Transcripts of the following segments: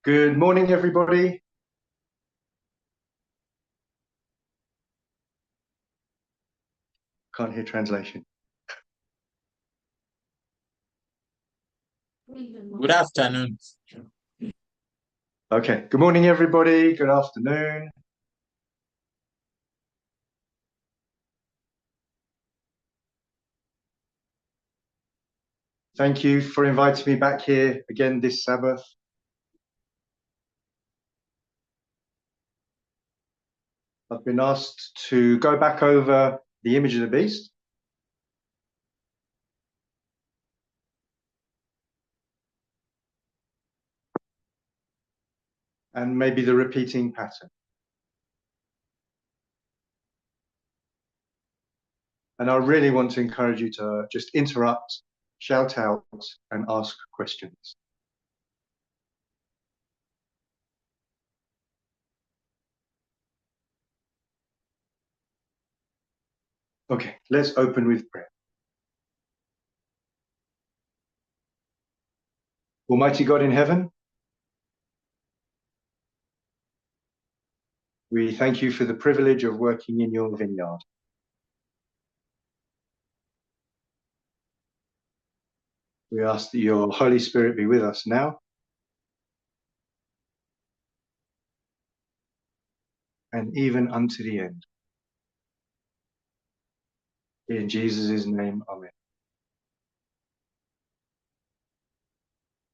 Good morning, everybody. Can't hear translation. Good afternoon. Okay. Good morning, everybody. Good afternoon. Thank you for inviting me back here again this Sabbath. I've been asked to go back over the image of the beast. And maybe the repeating pattern. And I really want to encourage you to just interrupt, shout out, and ask questions. Okay, let's open with prayer. Almighty God in heaven, we thank you for the privilege of working in your vineyard. We ask that your Holy Spirit be with us now and even unto the end. In Jesus' name, amen.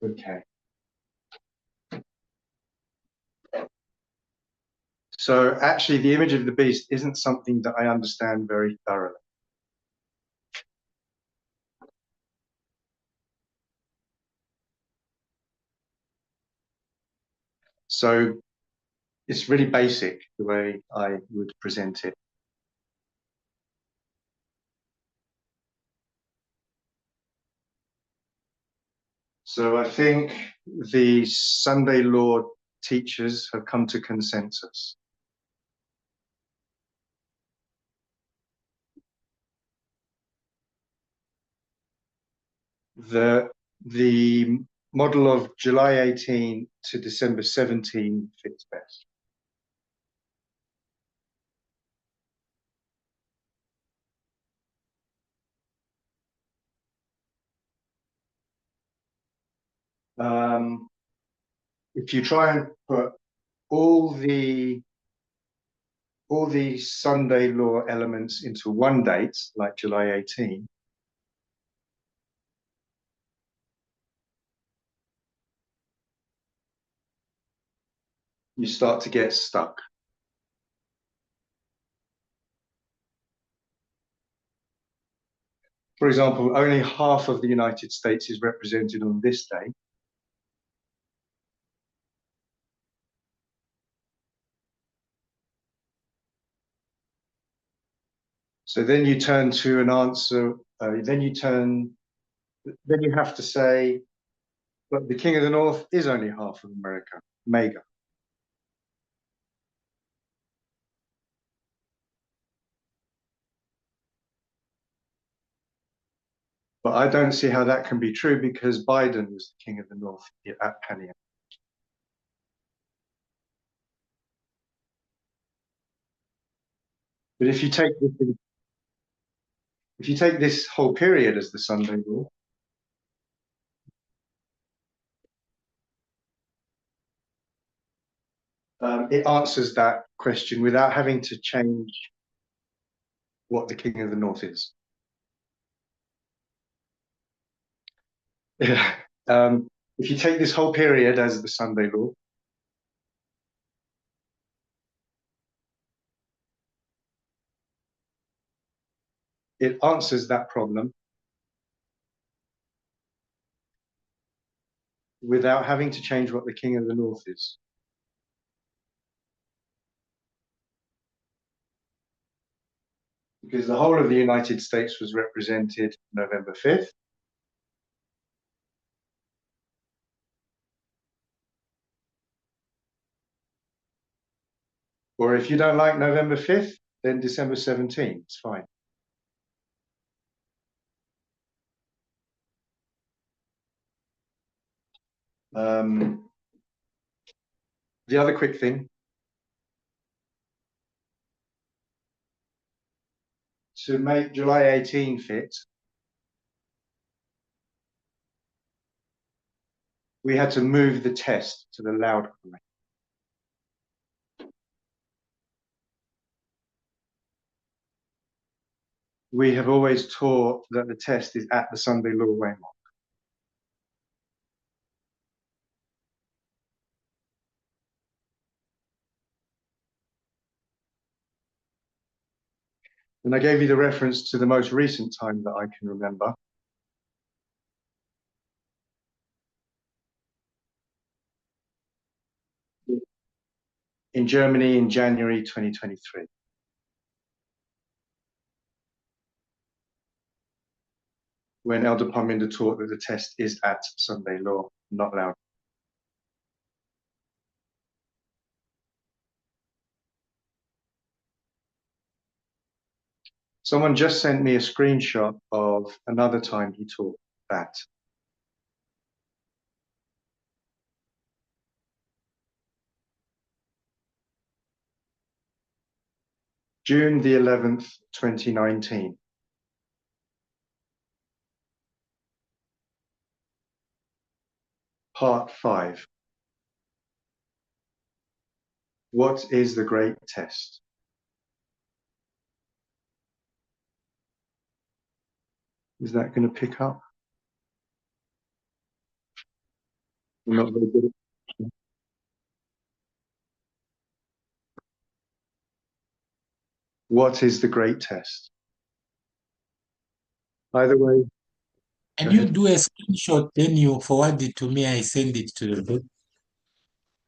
Okay. So actually, the image of the beast isn't something that I understand very thoroughly. So it's really basic the way I would present it. So I think the Sunday law teachers have come to consensus. The model of July 18 to December 17 fits best. If you try and put all the Sunday law elements into one date, like July 18, you start to get stuck. For example, only half of the United States is represented on this day. So then you turn to an answer, then you have to say, but the King of the North is only half of America, mega. But I don't see how that can be true because Biden was the King of the North at Penny. But if you take this whole period as the Sunday law, it answers that question without having to change what the King of the North is. Yeah. If you take this whole period as the Sunday law, it answers that problem without having to change what the King of the North is. Because the whole of the United States was represented November 5th. Or if you don't like November 5th, then December 17th, it's fine. the other quick thing, to make July 18 fit, we had to move the test to the loud cry. We have always taught that the test is at the Sunday law waymark. And I gave you the reference to the most recent time that I can remember. In Germany in January 2023. When Elder Parminder taught that the test is at Sunday law, not loud. Someone just sent me a screenshot of another time he taught that. June the 11th, 2019. Part 5. What is the great test? Is that going to pick up? I'm not very good at it. What is the great test? Either way. And you do a screenshot, then you forward it to me, I send it to the group.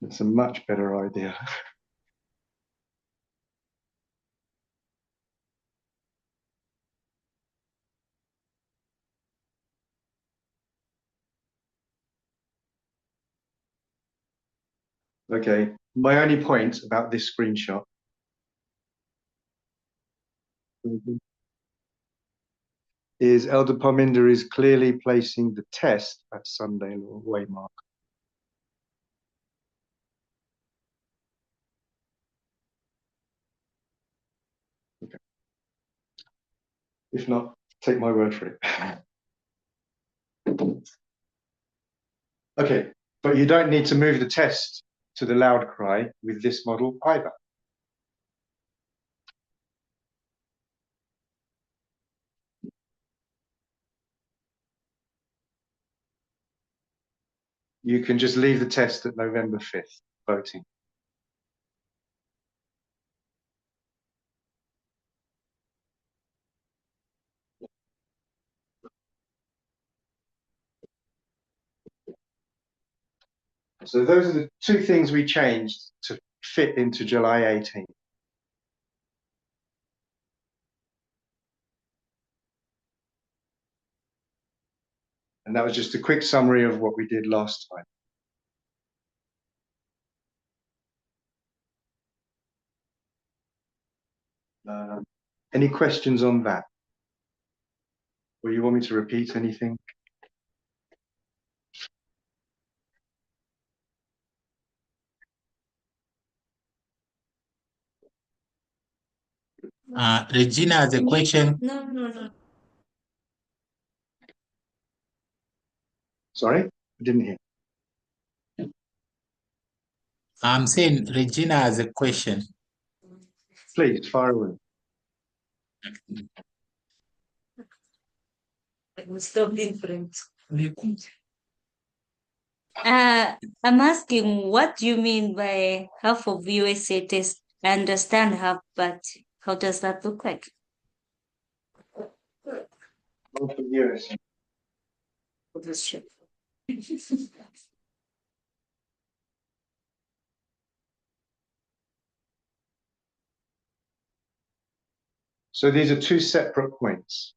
That's a much better idea. Okay, my only point about this screenshot is Elder Parminder is clearly placing the test at Sunday law waymark. Okay. If not, take my word for it. Okay, but you don't need to move the test to the loud cry with this model either. You can just leave the test at November 5th voting. So those are the two things we changed to fit into July 18. And that was just a quick summary of what we did last time. Any questions on that? Or you want me to repeat anything? Regina has a question. No. Sorry, I didn't hear. I'm saying Regina has a question. Please, fire away. Still different. I'm asking, what do you mean by half of USA test? I understand half, but how does that look like? Half of USA. So these are two separate points.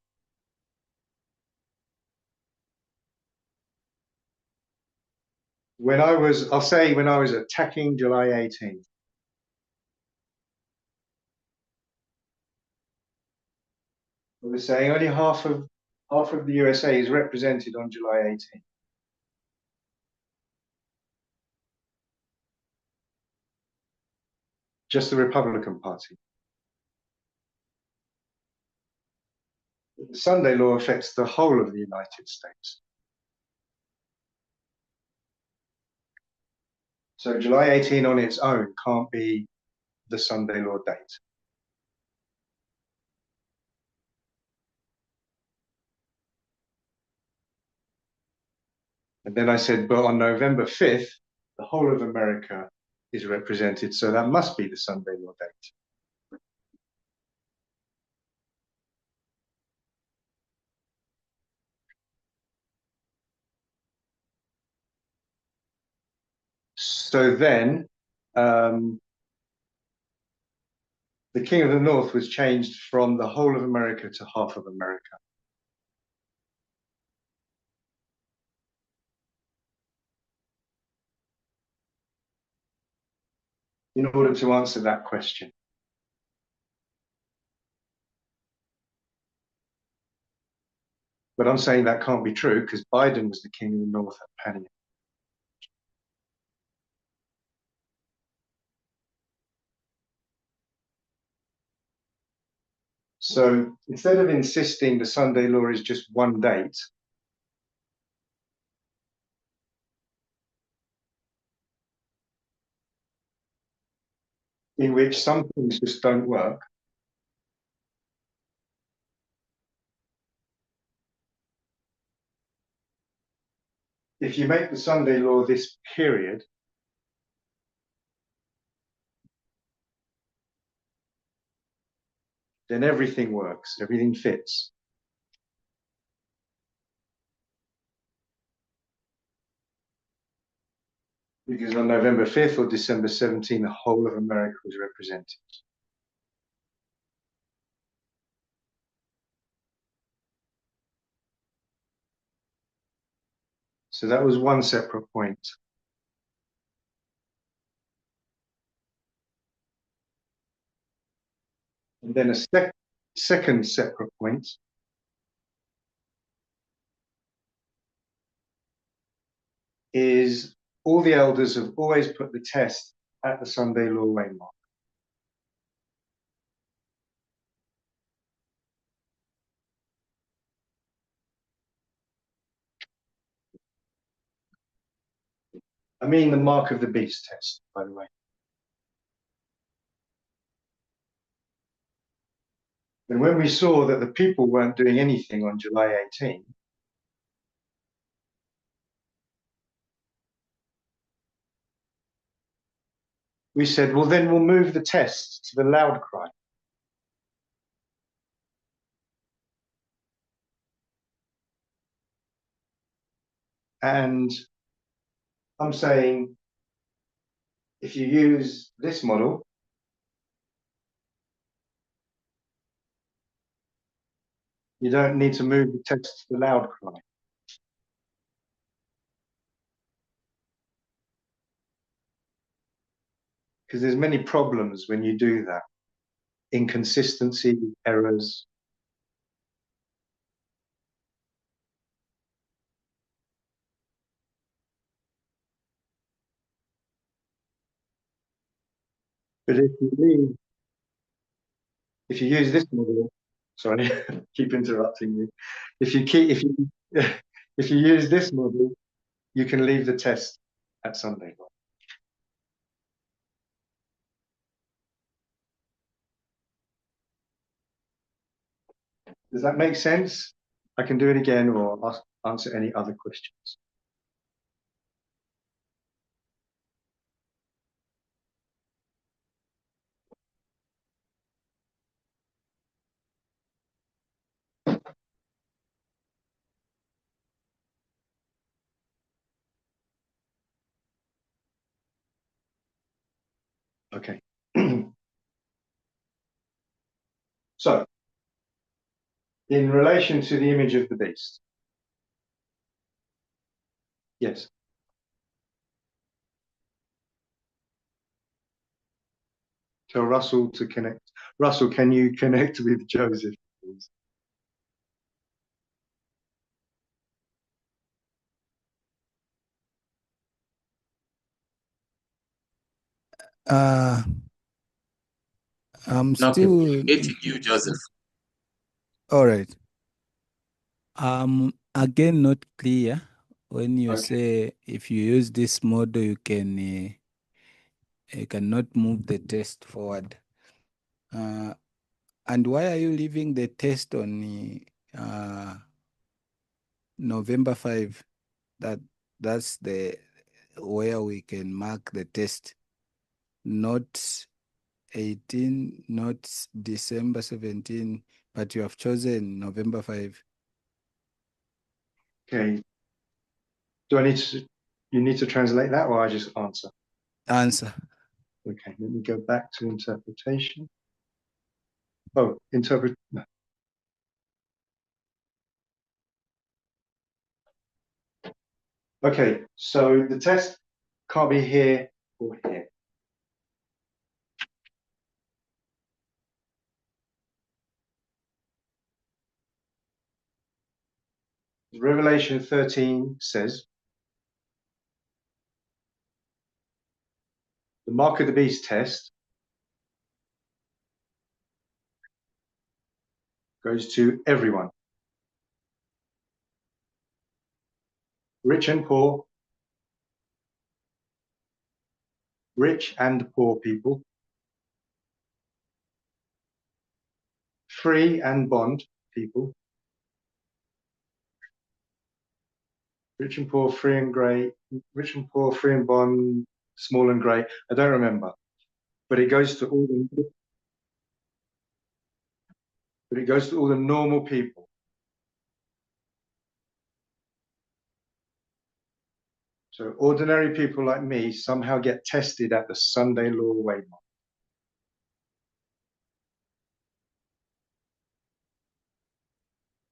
I'll say when I was attacking July 18, I was saying only half of the USA is represented on July 18. Just the Republican Party. The Sunday law affects the whole of the United States. So July 18 on its own can't be the Sunday law date. And then I said, but on November 5th, the whole of America is represented, so that must be the Sunday law date. So then, the King of the North was changed from the whole of America to half of America. In order to answer that question. But I'm saying that can't be true because Biden was the King of the North at Penny. So instead of insisting the Sunday law is just one date, in which some things just don't work, if you make the Sunday law this period, then everything works, everything fits. Because on November 5th or December 17th, the whole of America was represented. So that was one separate point. And then a second separate point is all the elders have always put the test at the Sunday law waymark. I mean the mark of the beast test, by the way. And when we saw that the people weren't doing anything on July 18, we said, well, then we'll move the test to the loud cry. And I'm saying, if you use this model, you don't need to move the test to the loud cry. Because there's many problems when you do that. Inconsistency, errors. But if you use this model, sorry, keep interrupting you. If you use this model, you can leave the test at Sunday. Does that make sense? I can do it again or answer any other questions. Okay. So, in relation to the image of the beast. Yes. Tell Russell to connect. Russell, can you connect with Joseph, please? I'm Okay, still getting you, Joseph. all right. Again, not clear when you Okay. say if you use this model, you cannot move the test forward. And why are you leaving the test on November 5? That's the where we can mark the test, not 18, not December 17, but you have chosen November 5. Okay. Do I need to? You need to translate that, or I just answer? Answer. Okay. Let me go back to interpretation. Oh, interpret. No. Okay. So the test can't be here or here. Revelation 13 says, the mark of the beast test goes to everyone, rich and poor, rich and poor people, free and bond people, rich and poor, free and grey, rich and poor, free and bond, small and grey. I don't remember, but it goes to all the normal people. So ordinary people like me somehow get tested at the Sunday law waymark.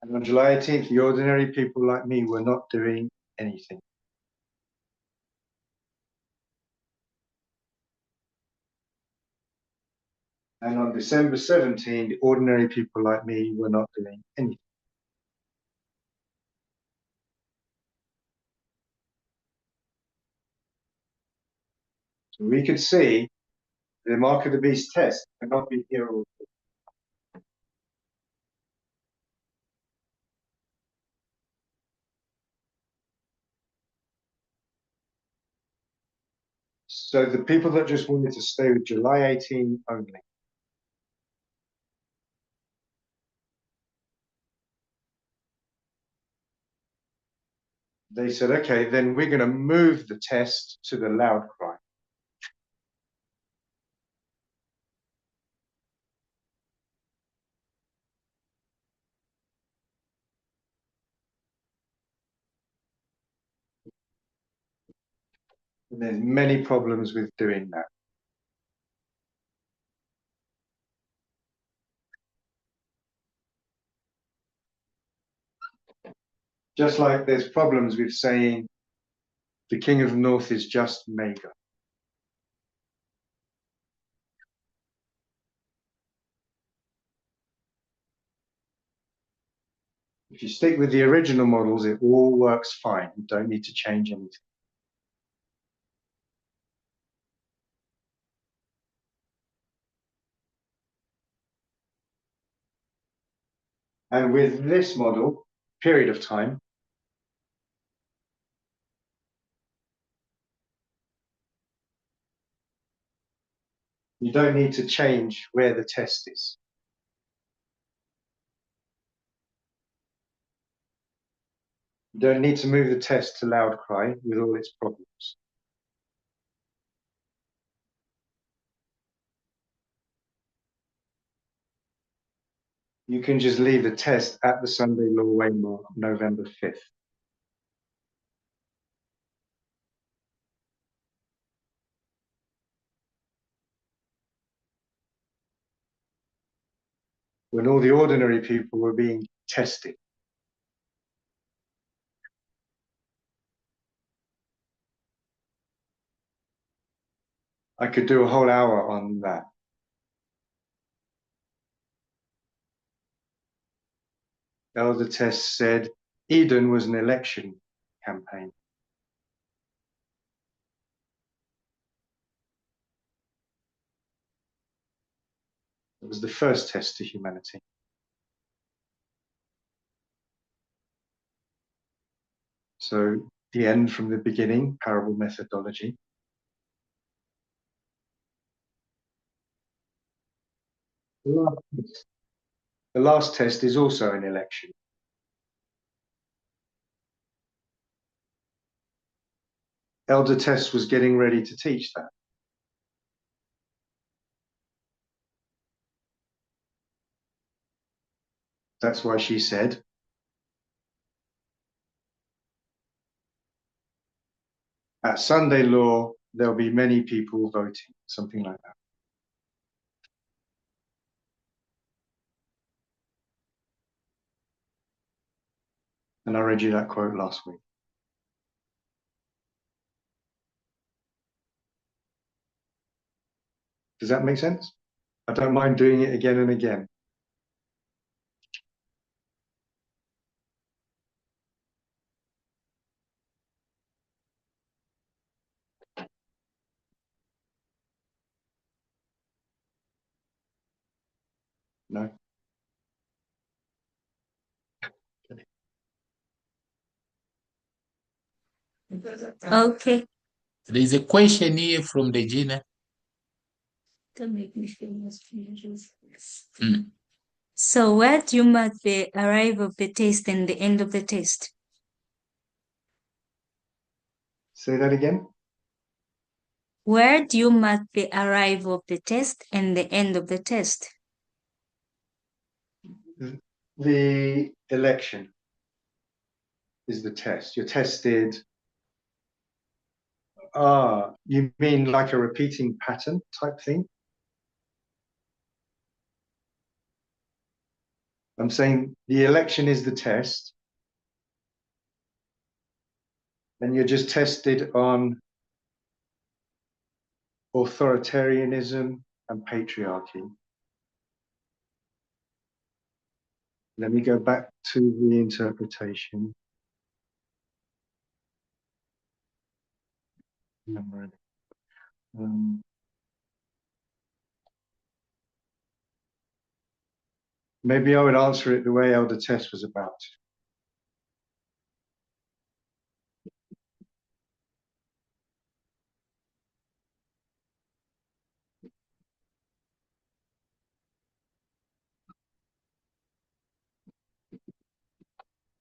And on July 18th, the ordinary people like me were not doing anything. And on December 17th, the ordinary people like me were not doing anything. So we could see the mark of the beast test cannot be here or there. So the people that just wanted to stay with July 18 only, they said, okay, then we're going to move the test to the loud cry. And there's many problems with doing that. Just like there's problems with saying the king of the north is just Mega. If you stick with the original models, it all works fine. You don't need to change anything. And with this model, period of time, you don't need to change where the test is. You don't need to move the test to loud cry with all its problems. You can just leave the test at the Sunday law waymark, November 5th. When all the ordinary people were being tested. I could do a whole hour on that. Elder Test said Eden was an election campaign. It was the first test to humanity. So the end from the beginning, parable methodology. The last test is also an election. Elder Tess was getting ready to teach that. That's why she said, at Sunday law, there'll be many people voting, something like that. And I read you that quote last week. Does that make sense? I don't mind doing it again and again. No? Okay. There is a question here from the Gina. Don't make me famous. Mm. So where do you mark the arrival of the test and the end of the test? Say that again? Where do you mark the arrival of the test and the end of the test? The election is the test. You're tested. You mean like a repeating pattern type thing? I'm saying the election is the test. And you're just tested on authoritarianism and patriarchy. Let me go back to the interpretation. Maybe I would answer it the way Elder Tess was about.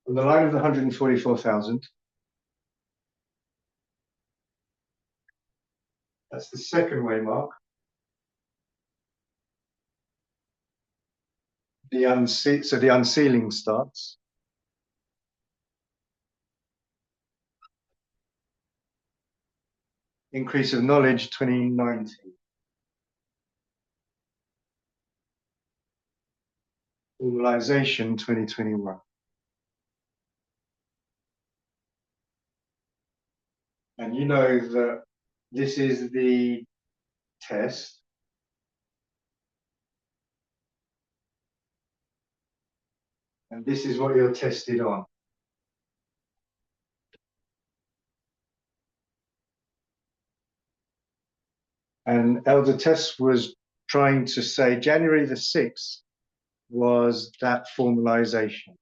On the line of the 144,000, that's the second way mark. So the unsealing starts. Increase of knowledge 2019. Formalization 2021. And you know that this is the test. And this is what you're tested on. And Elder Tess was trying to say January the 6th was that formalization.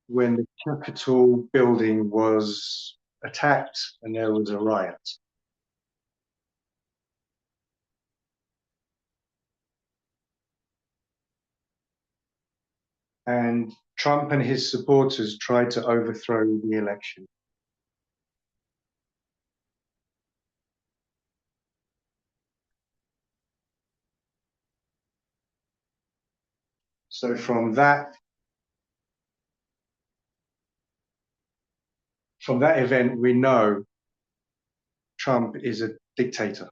When the Capitol building was attacked and there was a riot. And Trump and his supporters tried to overthrow the election. So from that event, we know Trump is a dictator.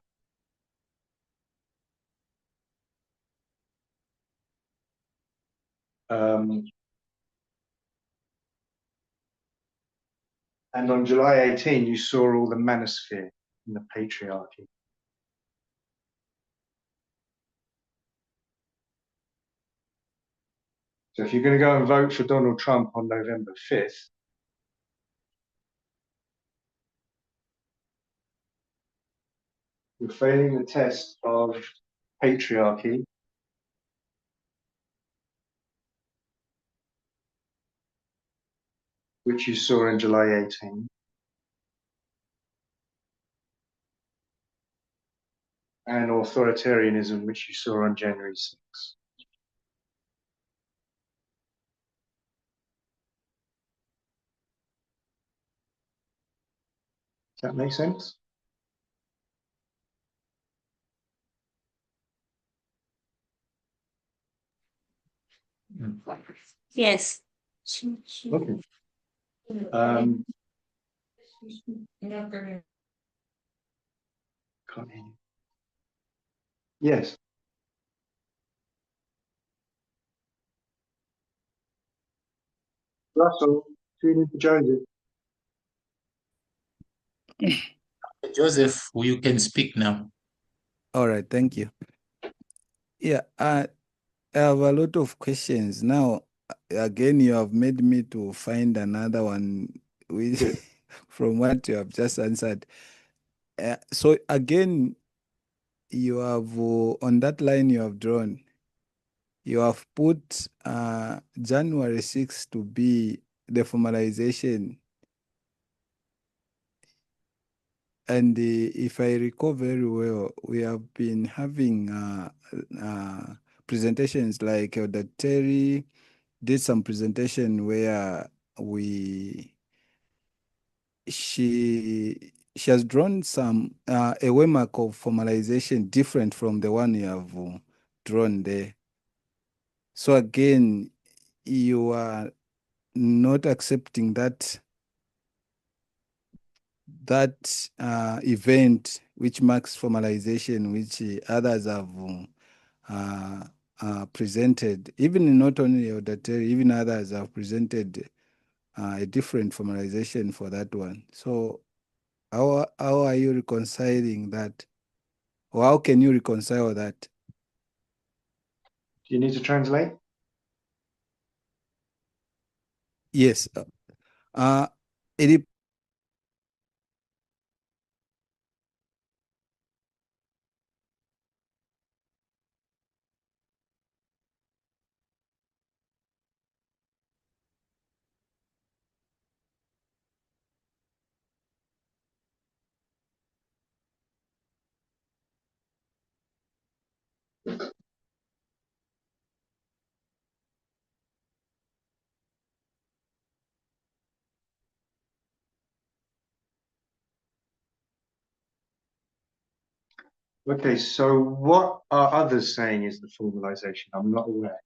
And on July 18, you saw all the manosphere and the patriarchy. So if you're going to go and vote for Donald Trump on November 5th, You're failing the test of patriarchy. Which you saw in July 18. And authoritarianism, which you saw on January 6. Does that make sense? Yes. Okay. Can't hear you. Yes. Russell, tune into Joseph. Joseph, you can speak now. All right, thank you. Yeah, I have a lot of questions. Now, again, you have made me to find another one which from what you have just answered. So again, you have on that line you have drawn, you have put January 6th to be the formalization. And if I recall very well, we have been having presentations like Elder Terry did some presentation where she has drawn some a waymark of formalization different from the one you have drawn there. So again, you are not accepting that event which marks formalization, which others have presented. Even not only Elder Terry, even others have presented a different formalization for that one. So how are you reconciling that? Or how can you reconcile that? Do you need to translate? Yes. It Okay, so what are others saying is the formalization? I'm not aware.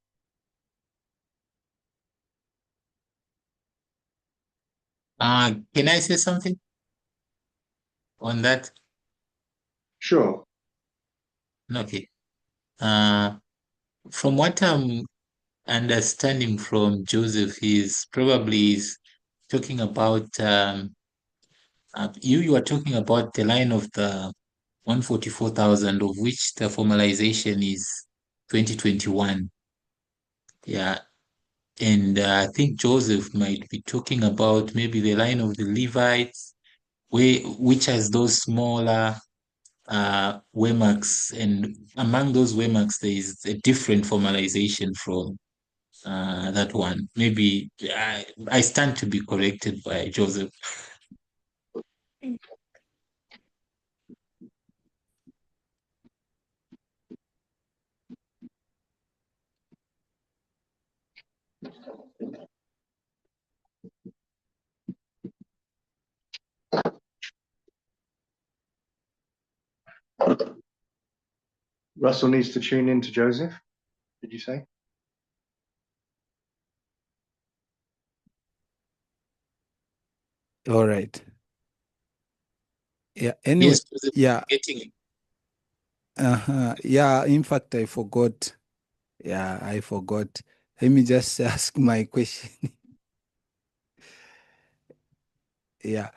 Can I say something on that? Sure. Okay. From what I'm understanding from Joseph, he's probably is talking about you are talking about the line of the 144,000, of which the formalization is 2021. Yeah. And I think Joseph might be talking about maybe the line of the Levites, which has those smaller waymarks, and among those waymarks there is a different formalization from that one. Maybe I stand to be corrected by Joseph. Russell needs to tune in to Joseph, did you say? all right. Yeah. Anyway, Yes, Joseph, yeah. getting it. Yeah, in fact, I forgot. Yeah, I forgot. Let me just ask my question. Yeah.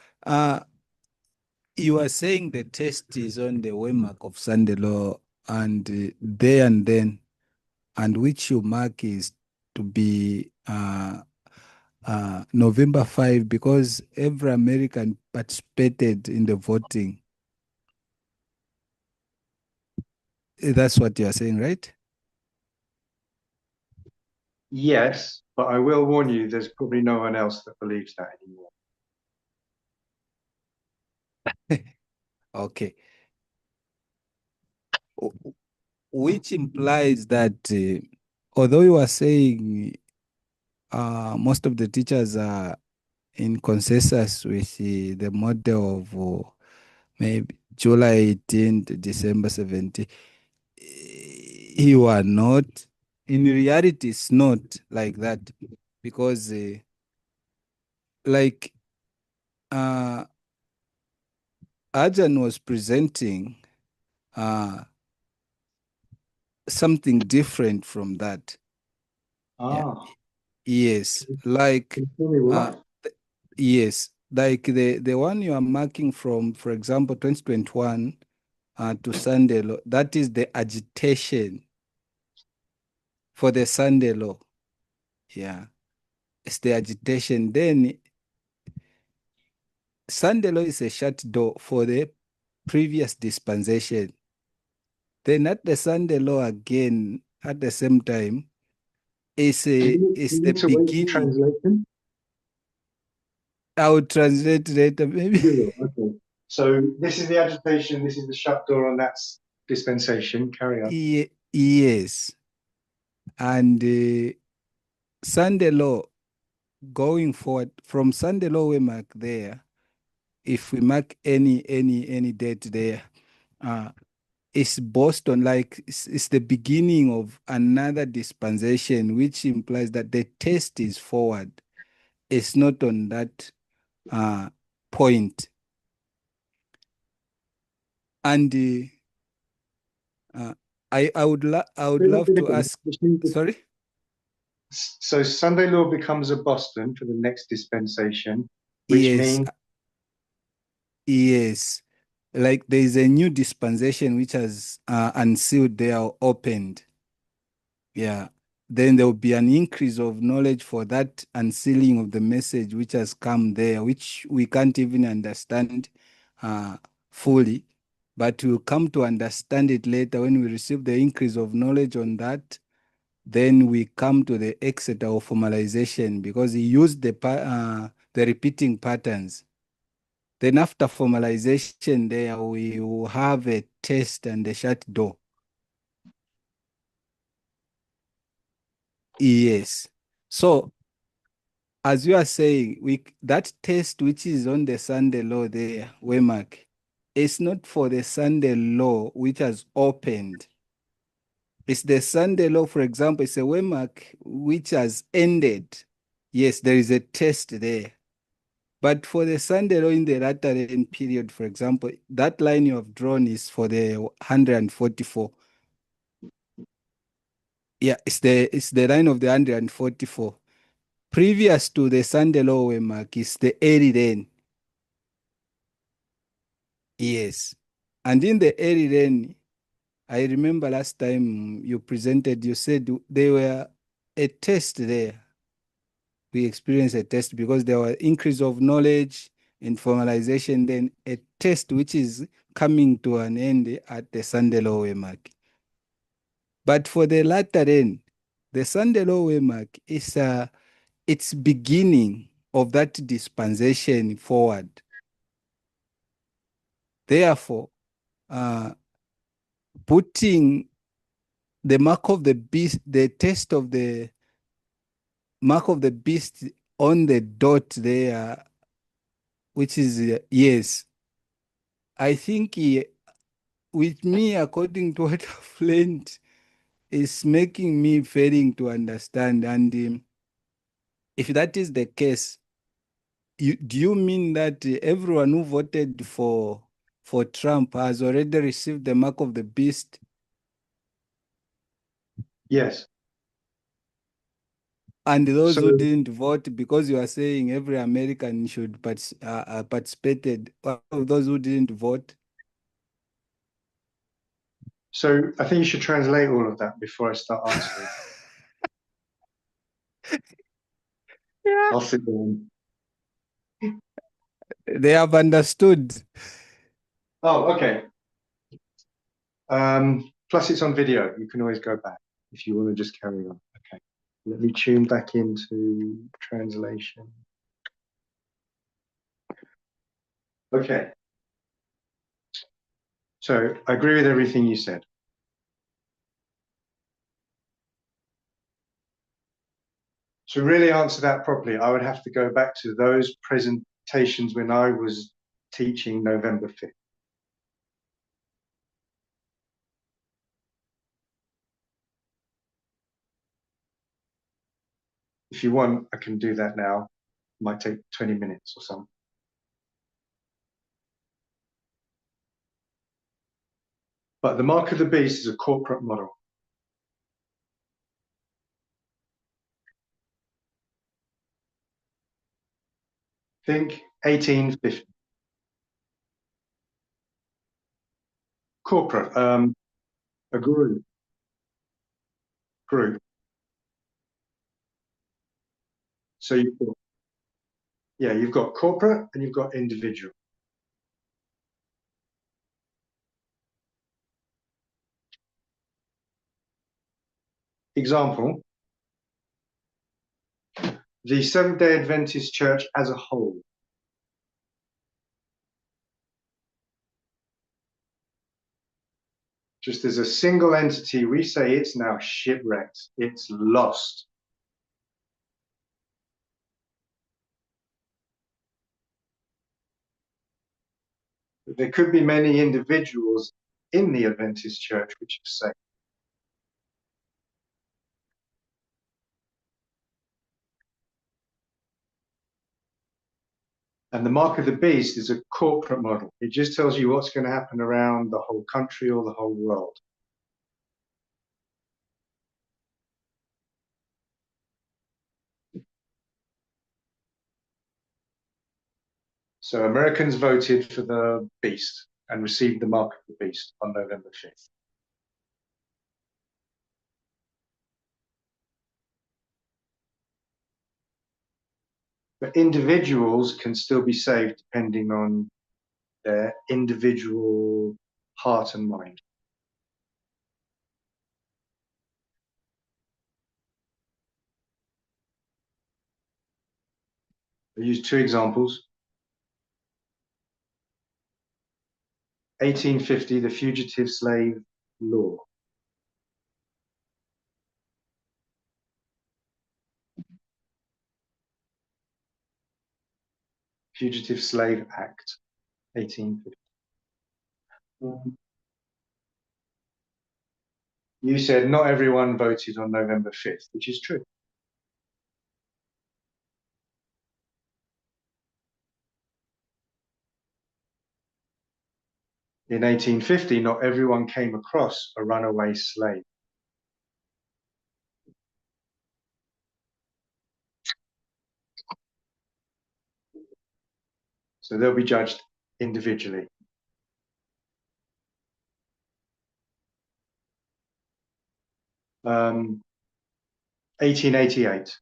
You are saying the test is on the waymark of Sunday law and there and then, and which you mark is to be November 5 because every American participated in the voting. That's what you're saying, right? Yes, but I will warn you, there's probably no one else that believes that anymore. Okay. Which implies that although you are saying most of the teachers are in consensus with the model of maybe July 18th, December 17th, you are not. In reality, it's not like that because, like, Ajan was presenting something different from that. Yeah. Ah, Yes, like can you tell me what? yes, like the one you are marking from, for example, 2021 to Sunday law. That is the agitation for the Sunday law. Yeah, it's the agitation. Then Sunday law is a shut door for the previous dispensation. Then at the Sunday law again, at the same time, Do is you the need to wait for beginning. translation? I will translate later, maybe. You will, okay. So this is the agitation, this is the shut door on that dispensation. Carry on. Yes. And Sunday law going forward from Sunday law we mark there. If we mark any date there, uh, it's Boston, like it's the beginning of another dispensation, which implies that the test is forward. It's not on that uh, point. And I would love to ask. Sorry. So Sunday law becomes a Boston for the next dispensation, which Yes, means yes. Like there is a new dispensation which has unsealed, they are opened. Yeah. Then there will be an increase of knowledge for that unsealing of the message which has come there, which we can't even understand uh, fully. But we'll come to understand it later when we receive the increase of knowledge on that. Then we come to the exeter of formalization because he used the repeating patterns. Then after formalization there, we will have a test and a shut door. Yes. So as you are saying, that test which is on the Sunday law there, Waymark, it's not for the Sunday law which has opened. It's the Sunday law, for example, it's a Waymark which has ended. Yes, there is a test there. But for the Sunday law in the latter end period, for example, that line you have drawn is for the 144. Yeah, it's the line of the 144. Previous to the Sunday law Waymark is the 80 then. Yes. And in the early rain, I remember last time you presented, you said there were a test there. We experienced a test because there were increase of knowledge and formalization, then a test which is coming to an end at the Sunday law Waymark. But for the latter end, the Sunday law Waymark is its beginning of that dispensation forward. Therefore, putting the mark of the beast, the test of the mark of the beast on the dot there, which is yes. I think with me, according to what I've learned, is making me failing to understand. And if that is the case, do you mean that everyone who voted for Trump has already received the mark of the beast? yes. And those So who didn't vote, because you are saying every American should participated, those who didn't vote. so I think you should translate all of that before I start answering. Yeah. I'll sit down. They have understood. Oh, okay. Plus it's on video. You can always go back if you want to just carry on. Okay. Let me tune back into translation. Okay. So I agree with everything you said. To really answer that properly, I would have to go back to those presentations when I was teaching November 5th. If you want, I can do that now. It might take 20 minutes or something. But the mark of the beast is a corporate model. Think 1850. Corporate, a group. So you've got corporate and you've got individual. Example, the Seventh-day Adventist Church as a whole. Just as a single entity, we say it's now shipwrecked, it's lost. But there could be many individuals in the Adventist Church which are saved. And the mark of the beast is a corporate model. It just tells you what's going to happen around the whole country or the whole world. So Americans voted for the beast and received the mark of the beast on November 5th. But individuals can still be saved depending on their individual heart and mind. I use two examples. 1850, the Fugitive Slave Law. Fugitive Slave Act, 1850. You said not everyone voted on November 5th, which is true. In 1850, not everyone came across a runaway slave. So they'll be judged individually. Um, 1888,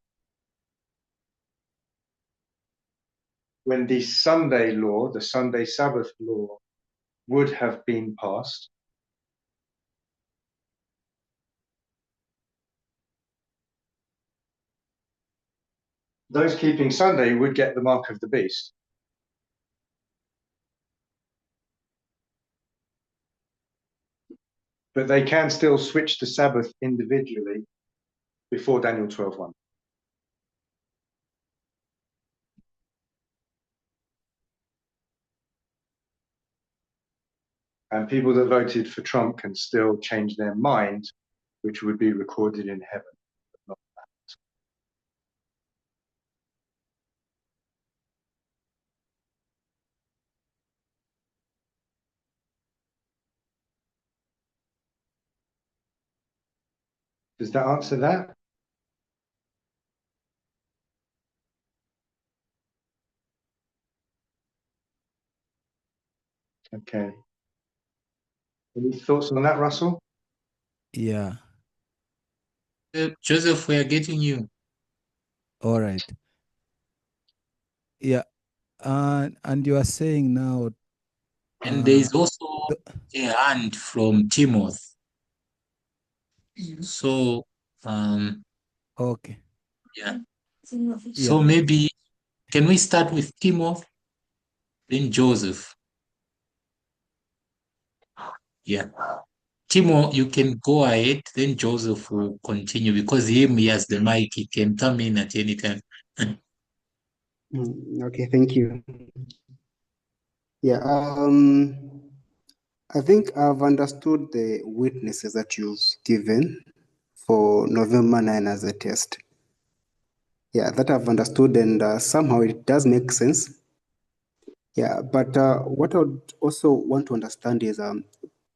when the Sunday law, the Sunday Sabbath law, would have been passed, those keeping Sunday would get the mark of the beast. But they can still switch to Sabbath individually before Daniel 12:1. And people that voted for Trump can still change their mind, which would be recorded in heaven. Does that answer that? Okay. Any thoughts on that, Russell? Yeah. Joseph, we are getting you. All right. Yeah. And you are saying now, And there is uh, also the, a hand from Timothy. So, Okay. yeah. Yeah. So maybe can we start with Timo, then Joseph? Yeah. Timo, you can go ahead, then Joseph will continue because he has the mic. He can come in at any time. Okay, thank you. Yeah, I think I've understood the witnesses that you've given for November 9 as a test. Yeah, that I've understood, and somehow it does make sense. Yeah, but what I would also want to understand is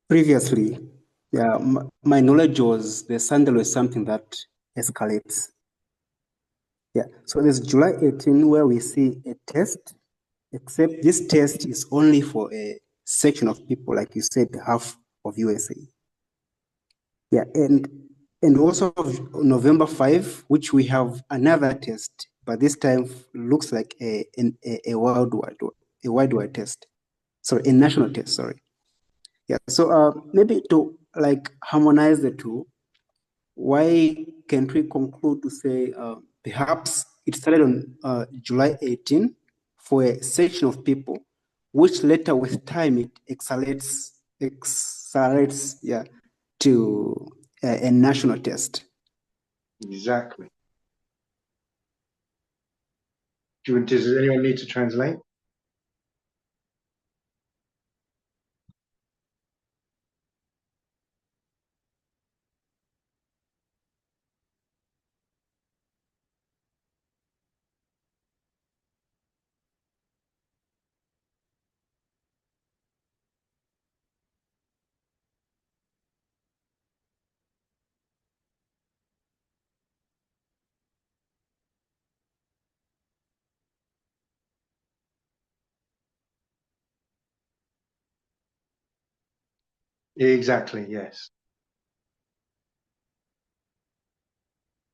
previously, yeah, my knowledge was the Sunday was something that escalates. Yeah, so there's July 18 where we see a test, except this test is only for a section of people, like you said, half of USA. Yeah, and also of November 5, which we have another test, but this time looks like a worldwide test. Sorry, a national test, sorry. Yeah, so maybe to like harmonize the two, why can't we conclude to say perhaps it started on July 18 for a section of people, which later with time it accelerates, yeah, to a national test. Exactly. Does anyone need to translate? Exactly, yes.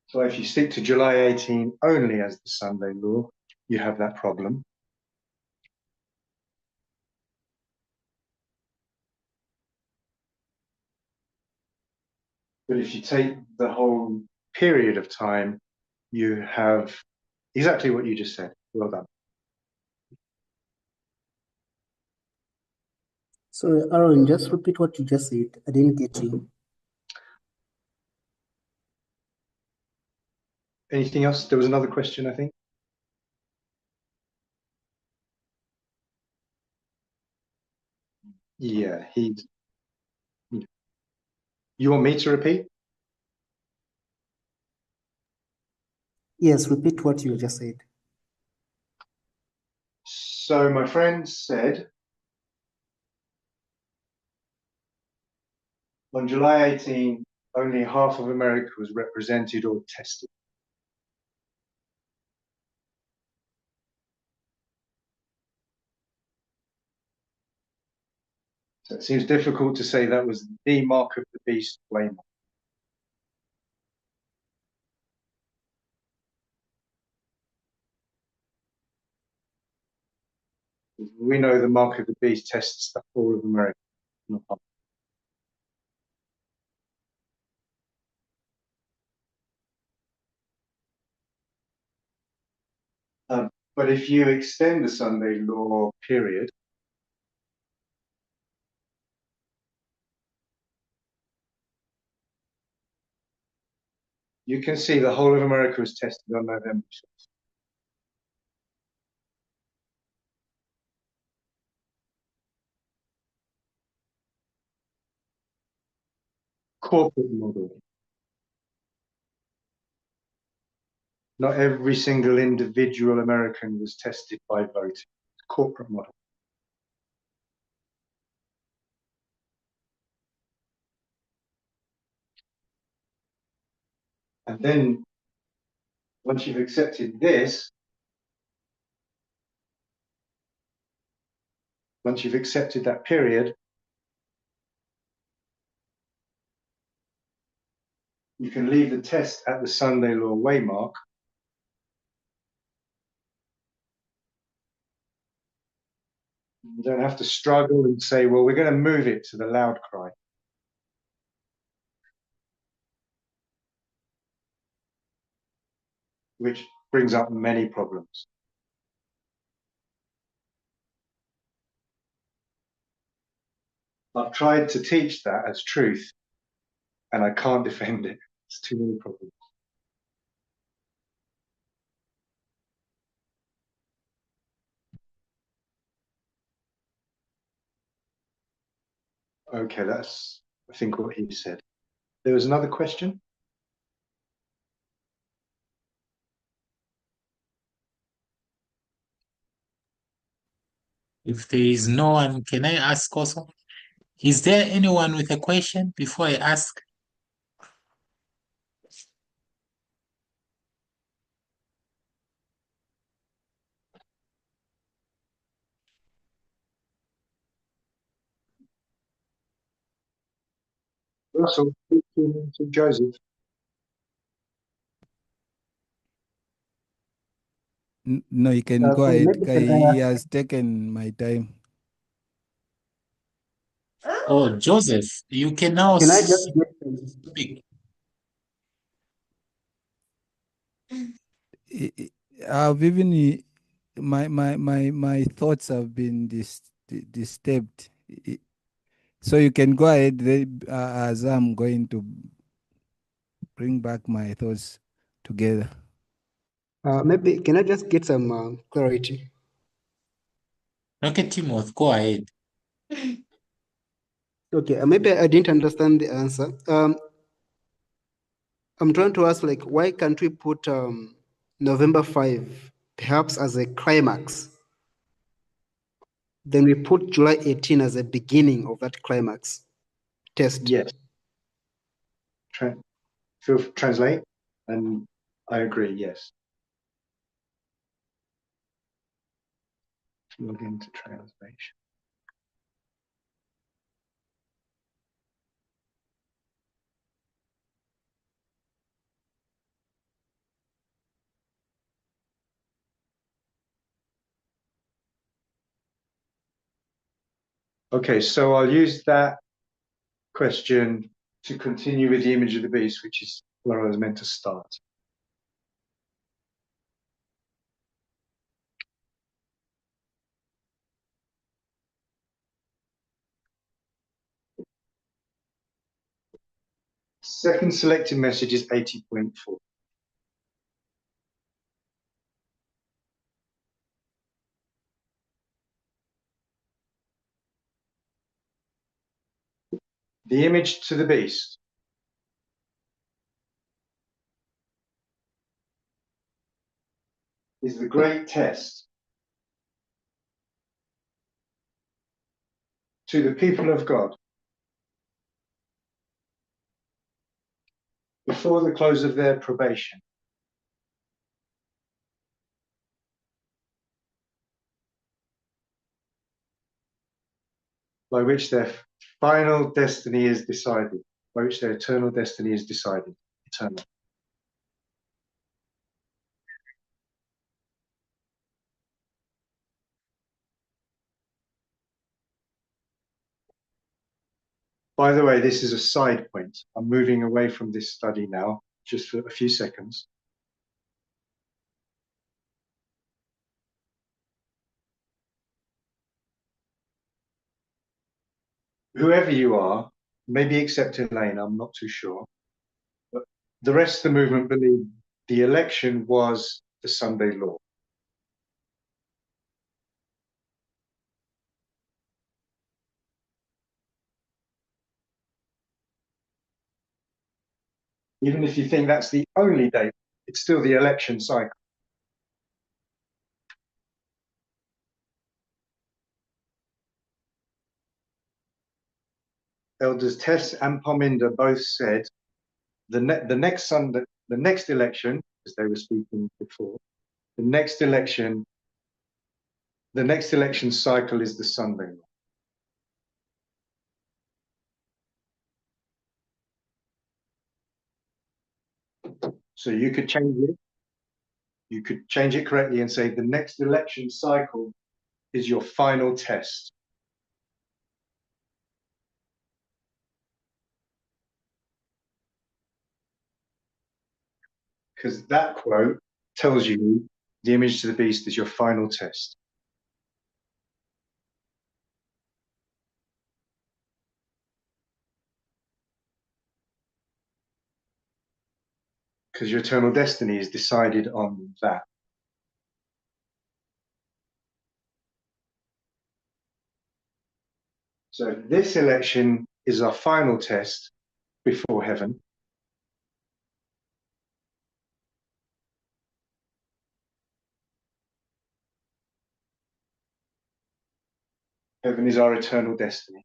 So if you stick to July 18 only as the Sunday law, you have that problem. But if you take the whole period of time, you have exactly what you just said. Well done. So, Aaron, just repeat what you just said. I didn't get you. Anything else? There was another question, I think. Yeah, you want me to repeat? Yes, repeat what you just said. So my friend said on July 18, only half of America was represented or tested. So it seems difficult to say that was the mark of the beast way. We know the mark of the beast tests the whole of America. Not half. But if you extend the Sunday law period, you can see the whole of America was tested on November 6th. Corporate model. Not every single individual American was tested by voting. Corporate model. And then once you've accepted this, once you've accepted that period, you can leave the test at the Sunday law waymark. You don't have to struggle and say, well, we're going to move it to the loud cry. which brings up many problems. I've tried to teach that as truth, and I can't defend it. It's too many problems. Okay, that's, I think, what he said. There was another question. If there is no one, can I ask also? Is there anyone with a question before I ask? Russell, to Joseph. No, you can go So ahead. maybe can He I has taken my time. Oh, Joseph, you can now can I just get speak. I've even my thoughts have been disturbed. So you can go ahead as I'm going to bring back my thoughts together. maybe can I just get some clarity? Okay, Timoth, go ahead. Okay, maybe I didn't understand the answer. I'm trying to ask, like, why can't we put November 5 perhaps as a climax? Then we put July 18 as a beginning of that climax test. Yes. Translate, and I agree. Yes. Log into translation. Okay, so I'll use that question to continue with the image of the beast, which is where I was meant to start. Second selected message is 80.4. The image to the beast is the great test to the people of God before the close of their probation, by which their final destiny is decided, by which their eternal destiny is decided. Eternal. By the way, this is a side point. I'm moving away from this study now, just for a few seconds. Whoever you are, maybe except Elaine, I'm not too sure, but the rest of the movement believe the election was the Sunday law. Even if you think that's the only date, it's still the election cycle. Elders Tess and Pominder both said the next Sunday, the next election, as they were speaking before, the next election cycle is the Sunday law. So you could change it. You could change it correctly and say the next election cycle is your final test. Because that quote tells you the image to the beast is your final test. Because your eternal destiny is decided on that. So this election is our final test before heaven. Heaven is our eternal destiny.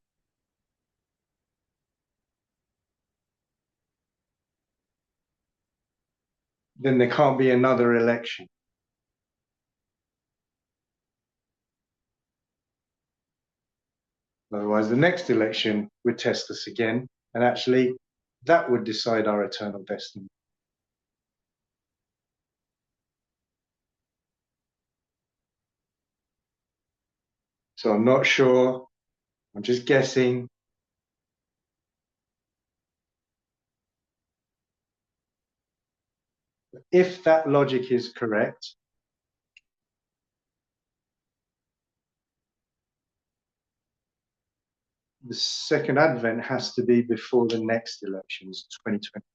Then there can't be another election. Otherwise, the next election would test us again, and actually, that would decide our eternal destiny. So I'm not sure. I'm just guessing. If that logic is correct, the second advent has to be before the next elections, 2020.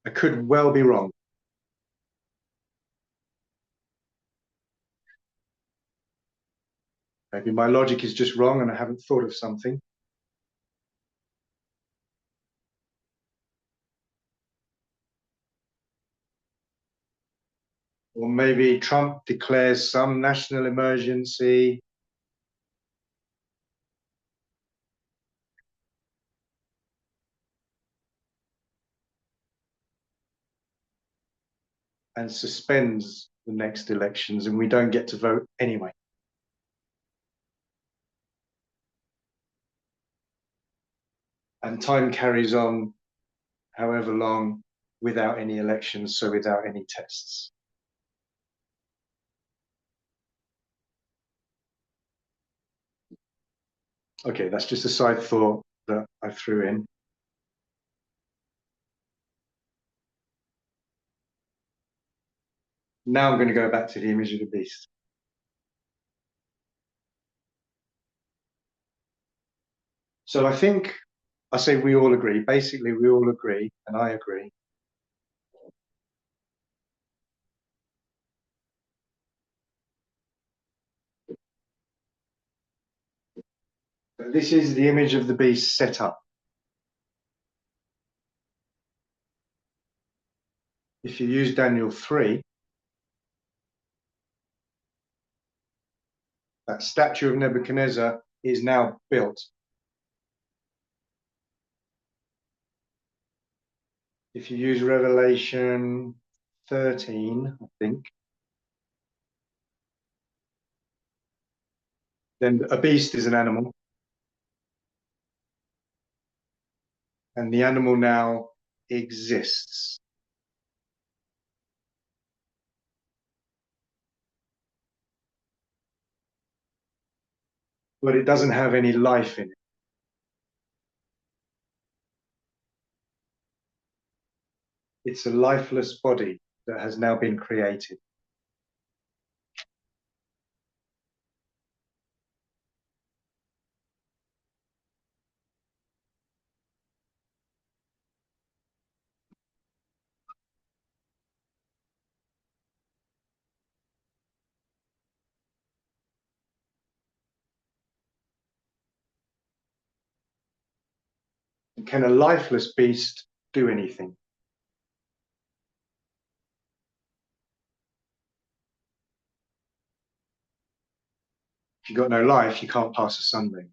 I could well be wrong. Maybe my logic is just wrong and I haven't thought of something. Or maybe Trump declares some national emergency. And suspends the next elections and we don't get to vote anyway. And time carries on however long without any elections, so without any tests. Okay, that's just a side thought that I threw in. Now I'm going to go back to the image of the beast. So I think I say we all agree. Basically, we all agree, and I agree. But this is the image of the beast set up. If you use Daniel 3, that statue of Nebuchadnezzar is now built. If you use Revelation 13, I think, then a beast is an animal. And the animal now exists. But it doesn't have any life in it. It's a lifeless body that has now been created. Can a lifeless beast do anything? If you've got no life, you can't pass a Sunday.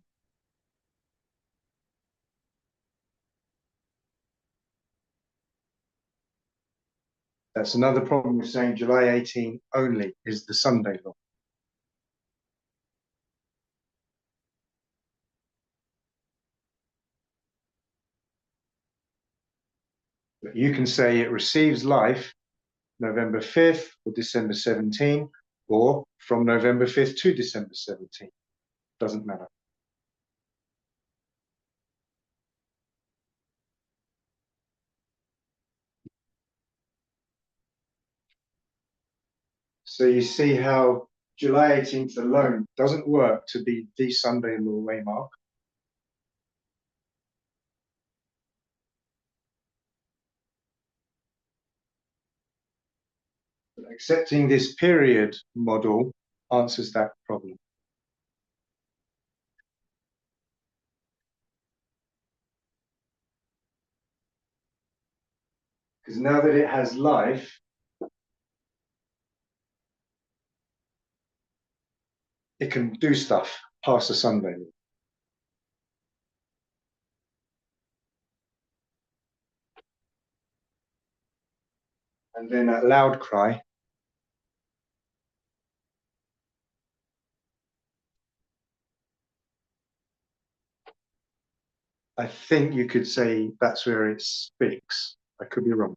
That's another problem with saying July 18 only is the Sunday law. But you can say it receives life November 5th or December 17, or from November 5th to December 17. Doesn't matter. So you see how July 18th alone doesn't work to be the Sunday law waymark. But accepting this period model answers that problem. Because now that it has life, it can do stuff past the Sunday law. And then at loud cry, I think you could say that's where it speaks. I could be wrong.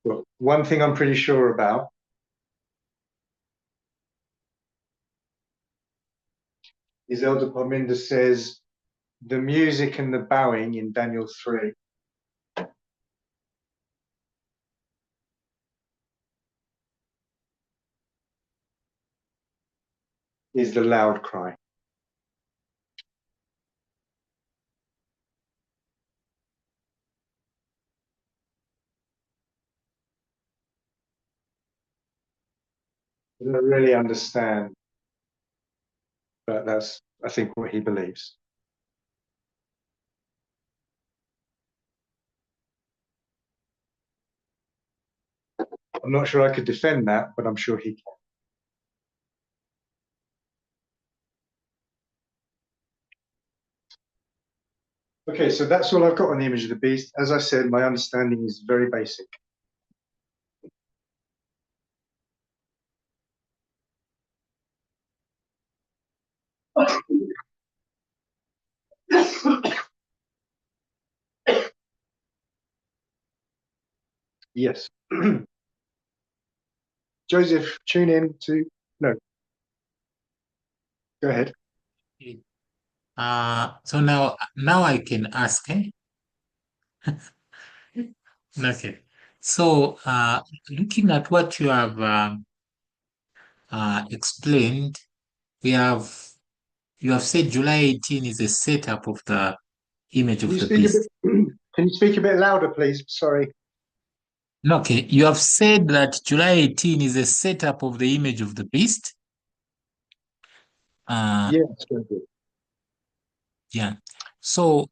But one thing I'm pretty sure about is Elder Parminda says the music and the bowing in Daniel 3 is the loud cry. I don't really understand, but that's, I think, what he believes. I'm not sure I could defend that, but I'm sure he can. Okay, so that's all I've got on the image of the beast. As I said, my understanding is very basic. Yes. Joseph, tune in to, no, go ahead. So now I can ask, eh? Okay. So looking at what you have explained, you have said July 18 is a setup of the image of the beast. Can you speak a bit louder, please? Sorry. Okay, you have said that July 18 is a setup of the image of the beast. Yes, very good. Yeah. So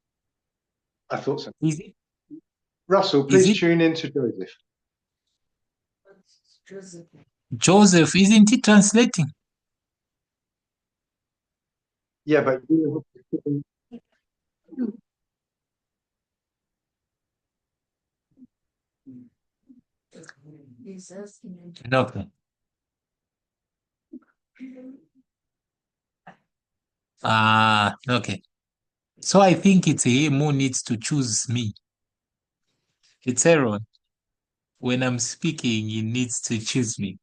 I thought so. is it Russell, is please it tune in to Joseph. Joseph? Isn't it translating? Yeah, but you Okay. Okay. So I think it's him who needs to choose me. It's Aaron. When I'm speaking, he needs to choose me.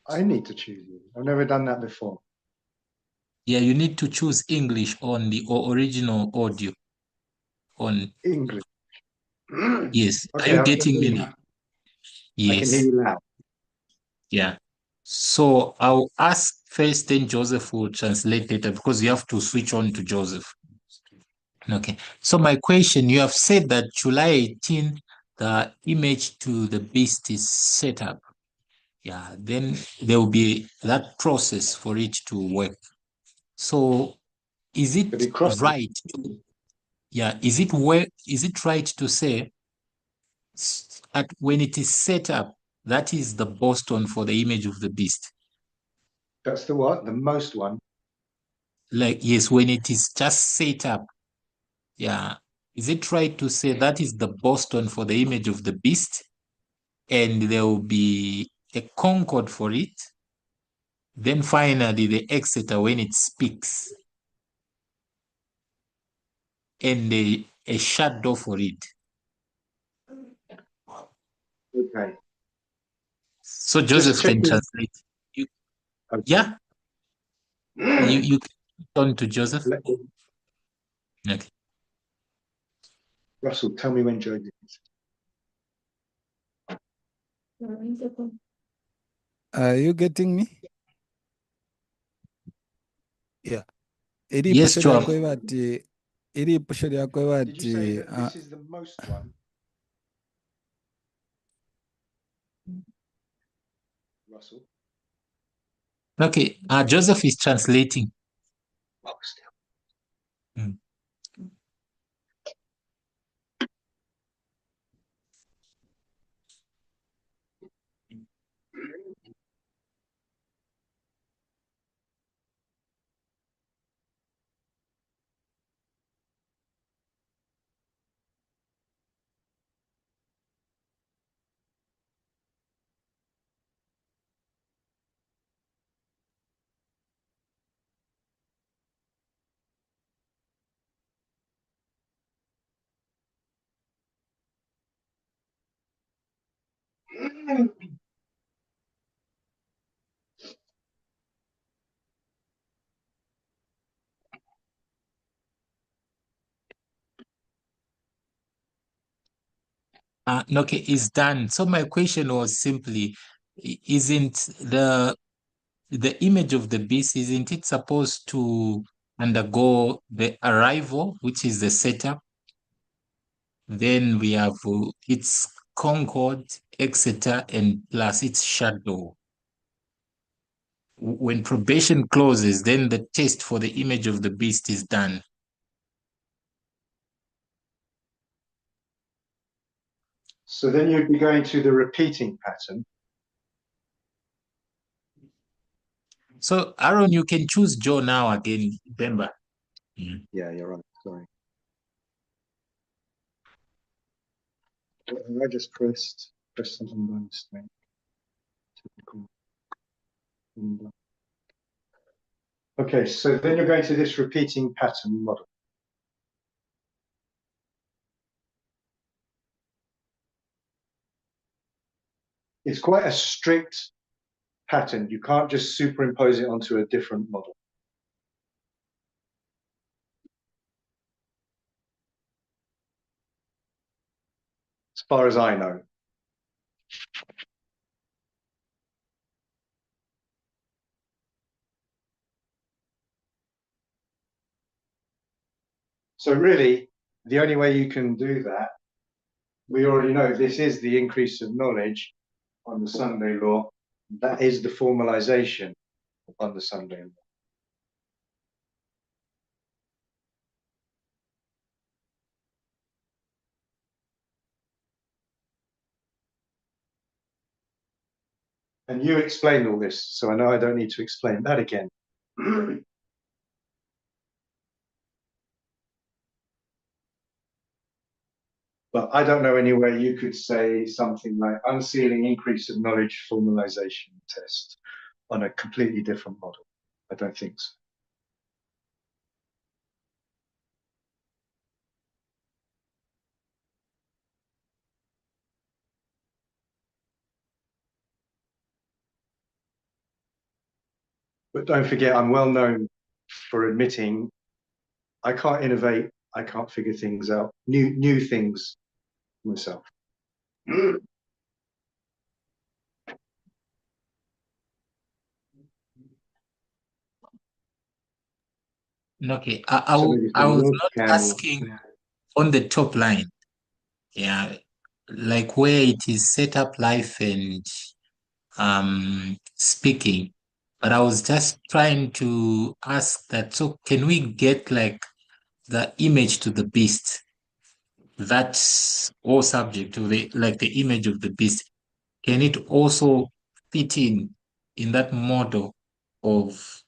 I need to choose you. I've never done that before. Yeah, you need to choose English on the original audio. On English. Yes. Are Okay, you getting me now? I can hear Yes. you loud. Yeah. So I'll ask first, then Joseph will translate later because you have to switch on to Joseph. Okay. So my question, you have said that July 18, the image to the beast is set up. Yeah. Then there will be that process for it to work. So is To be it crossed. right? Is it right to say when it is set up, that is the Boston for the image of the beast? That's the what? The most one. Like, yes, when it is just set up, yeah. Is it right to say that is the Boston for the image of the beast? And there will be a concord for it. Then finally the Exeter when it speaks. And a shadow for it. Okay. So Joseph can checking. translate. Okay. Yeah. You can turn to Joseph. Let me- Okay. Russell, tell me when Joseph is. Are you getting me? Yeah. Yes, Joab. Iripo shori yako Did you say bati that this is the most one? Russell? Okay, Joseph is translating. Oh, still. Mm. Okay, it's done. So my question was simply, isn't the image of the beast, isn't it supposed to undergo the arrival, which is the setup? Then we have its concord, etc., and plus its shadow. When probation closes, then the test for the image of the beast is done. So then you'd be going to the repeating pattern. So Aaron, you can choose Joe now again, remember. Yeah, you're right. Sorry. I just pressed something by mistake. Typical. Okay, so then you're going to this repeating pattern model. It's quite a strict pattern. You can't just superimpose it onto a different model. As far as I know. So really, the only way you can do that, we already know this is the increase of knowledge on the Sunday law. That is the formalization on the Sunday law. And you explained all this, so I know I don't need to explain that again. But I don't know anywhere you could say something like unsealing increase of knowledge formalization test on a completely different model. I don't think so. But don't forget, I'm well known for admitting I can't innovate, I can't figure things out, new things myself. Okay, So maybe I from was your not channel. asking on the top line. Yeah, like where it is set up life and speaking. But I was just trying to ask that, so can we get like the image to the beast? That's all subject to the like the image of the beast. Can it also fit in that model of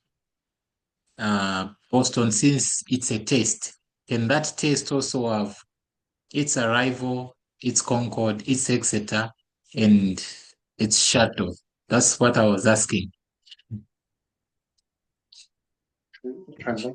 Boston, since it's a test? Can that test also have its arrival, its concord, its etc., and its shadow? That's what I was asking. Translate.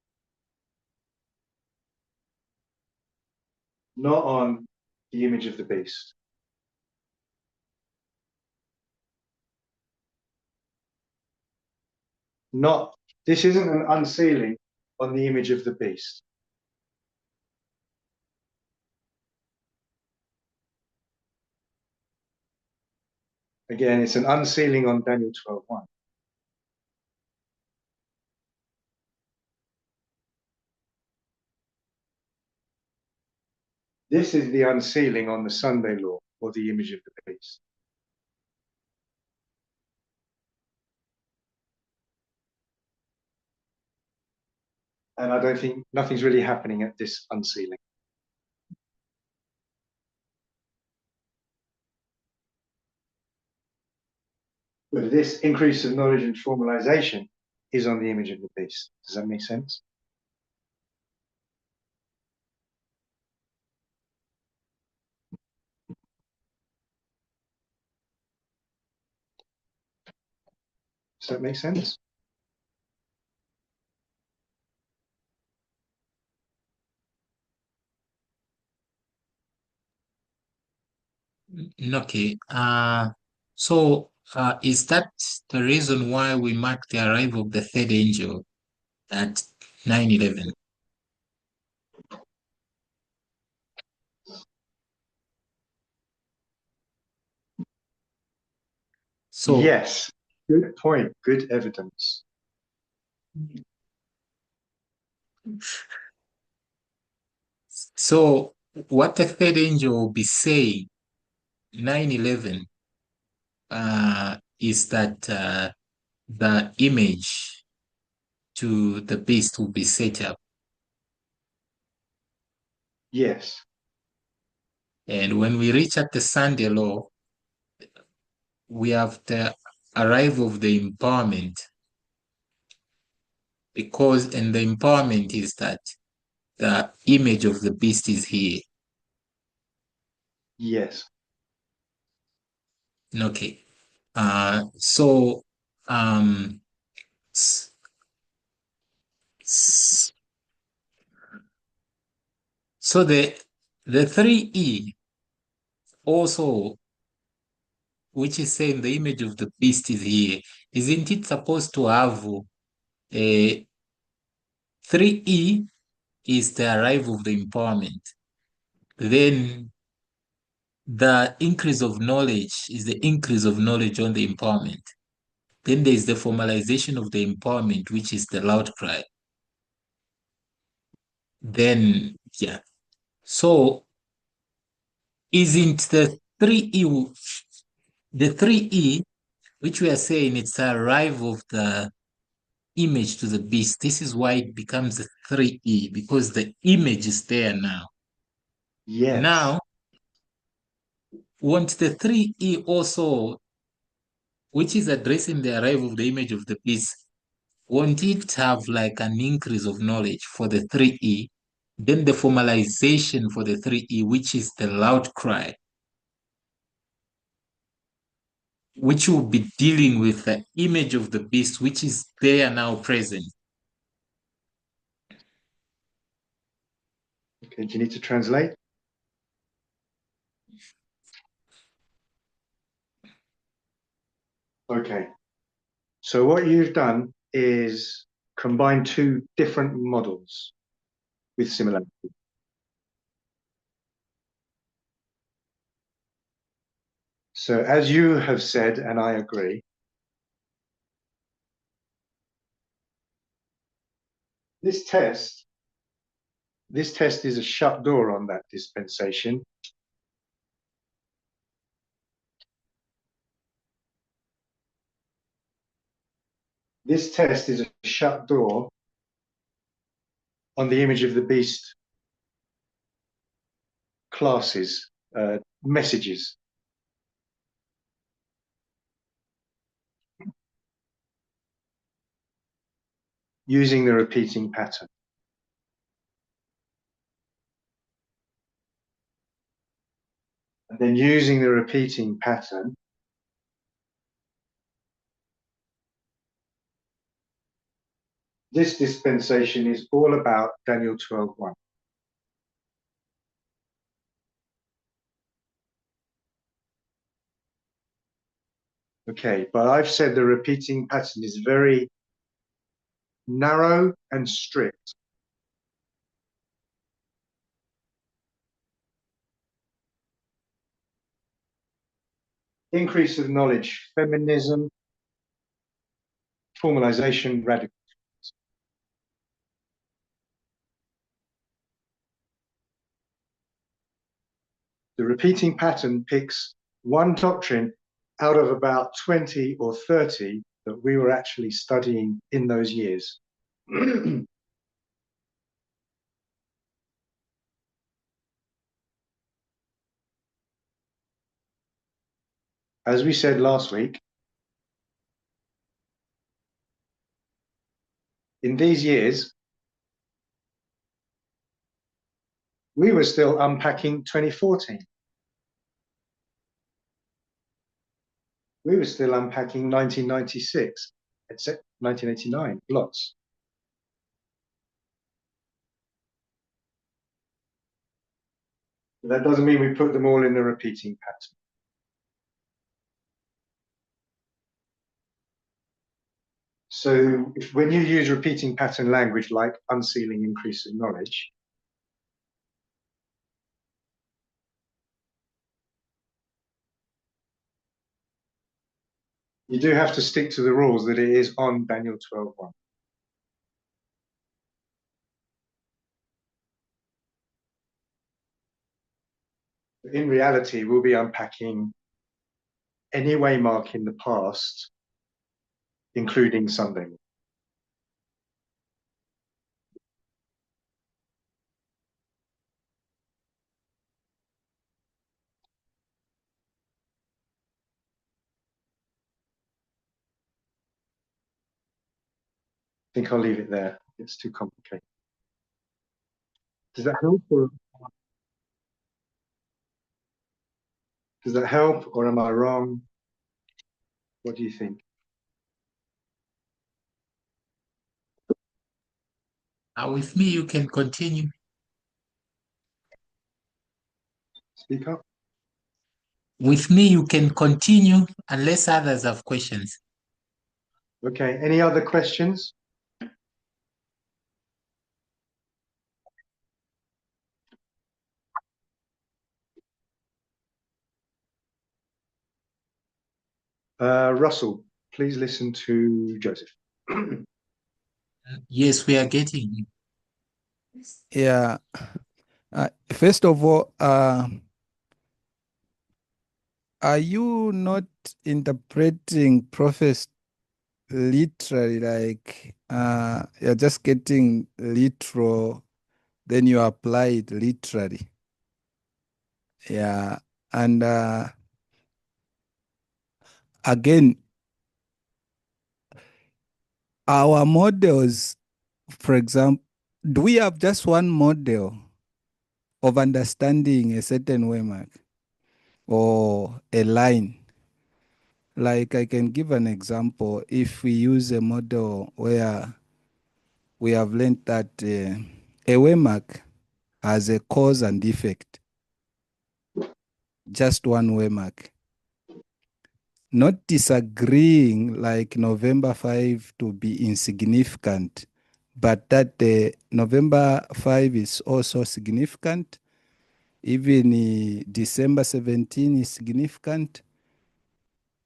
not on the image of the beast. Not, this isn't an unsealing on the image of the beast. Again, it's an unsealing on Daniel 12:1. This is the unsealing on the Sunday law, or the image of the beast. And I don't think nothing's really happening at this unsealing. But this increase of knowledge and formalization is on the image of the beast. Does that make sense? Does that make sense? Okay. So is that the reason why we mark the arrival of the third angel at 9/11? So Yes. Good point. Good evidence. so what the third angel will be saying 9/11 is that the image to the beast will be set up. Yes. And when we reach at the Sunday law, we have the arrival of the empowerment, because and the empowerment is that the image of the beast is here. Yes. Okay. So s- s- so the 3E also, which is saying the image of the beast is here, isn't it supposed to have a 3E is the arrival of the empowerment? Then the increase of knowledge is the increase of knowledge on the empowerment. Then there's the formalization of the empowerment, which is the loud cry. Then, yeah. So isn't the 3E, which we are saying it's the arrival of the image to the beast. This is why it becomes a 3E, because the image is there now. Yes. Now, won't the 3E also, which is addressing the arrival of the image of the beast, won't it have like an increase of knowledge for the 3E? Then the formalization for the 3E, which is the loud cry, which will be dealing with the image of the beast, which is there now present. Okay, do you need to translate? Okay. So what you've done is combine two different models with similarity. So as you have said, and I agree, this test is a shut door on that dispensation. This test is a shut door on the image of the beast classes, messages. Using the repeating pattern. And then using the repeating pattern, this dispensation is all about Daniel 12:1. Okay, but I've said the repeating pattern is very narrow and strict. Increase of knowledge, feminism, formalization, radical. The repeating pattern picks one doctrine out of about 20 or 30 that we were actually studying in those years. As we said last week, in these years, we were still unpacking 2014. We were still unpacking 1996, except 1989, lots. That doesn't mean we put them all in the repeating pattern. So when you use repeating pattern language like unsealing increase of knowledge, you do have to stick to the rules that it is on Daniel 12:1. In reality, we'll be unpacking any waymark in the past, including Sunday. I think I'll leave it there. It's too complicated. Does that help? Does that help, or am I wrong? What do you think? With me, you can continue. Speak up. With me, you can continue unless others have questions. Okay, any other questions? Russell, please listen to Joseph. Yes, we are getting you. Yeah. First of all, are you not interpreting prophets literally, like you're just getting literal, then you apply it literally? Yeah. And again, our models, for example, do we have just one model of understanding a certain waymark or a line? Like I can give an example. If we use a model where we have learned that a waymark has a cause and effect, just one waymark. Not disagreeing like November 5 to be insignificant, but that the November 5 is also significant. Even December 17 is significant.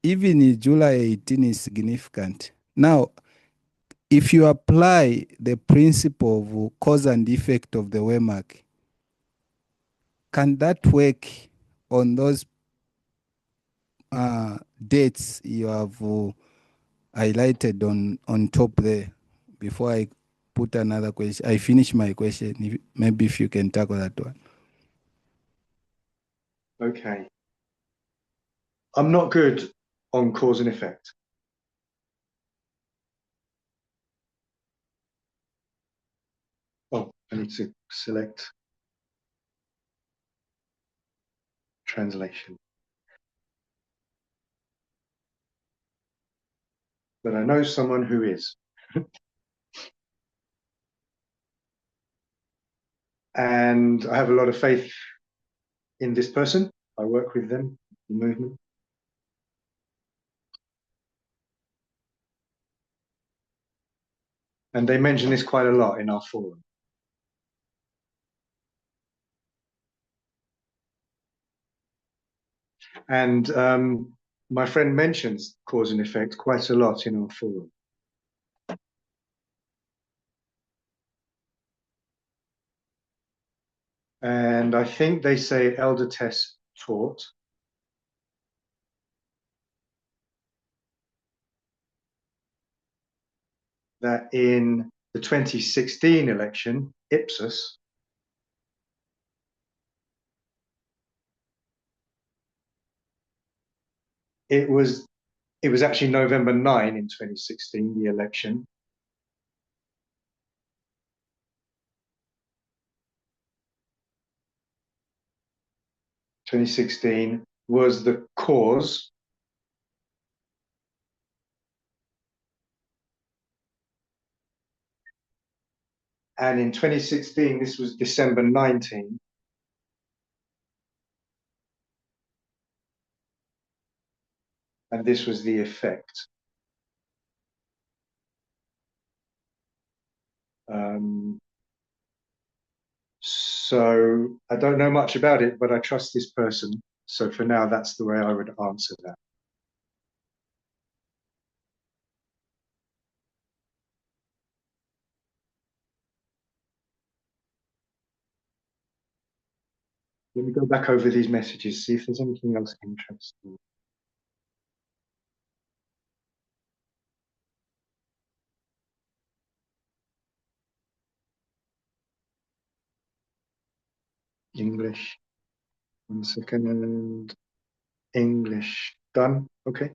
Even July 18 is significant. Now, if you apply the principle of cause and effect of the waymark, can that work on those dates you have highlighted on top there? Before I put another question, I finish my question. Maybe if you can tackle that one. Okay. I'm not good on cause and effect. Oh, I need to select translation. But I know someone who is. And I have a lot of faith in this person. I work with them, the movement. And they mention this quite a lot in our forum. And my friend mentions cause and effect quite a lot in our forum. And I think they say Elder Tess taught that in the 2016 election, Ipsos, it was actually November 9 in 2016, the election. (2016) was the cause, and in 2016 this was December 19, and this was the effect. So I don't know much about it, but I trust this person. So for now, that's the way I would answer that. Let me go back over these messages, see if there's anything else interesting. English. 1 second. English. Done. Okay.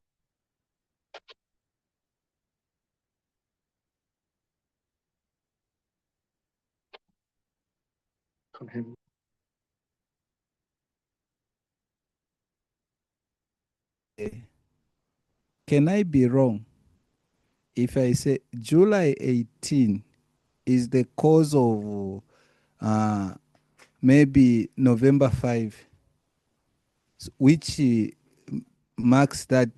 Can I be wrong if I say July 18 is the cause of maybe November 5, which marks that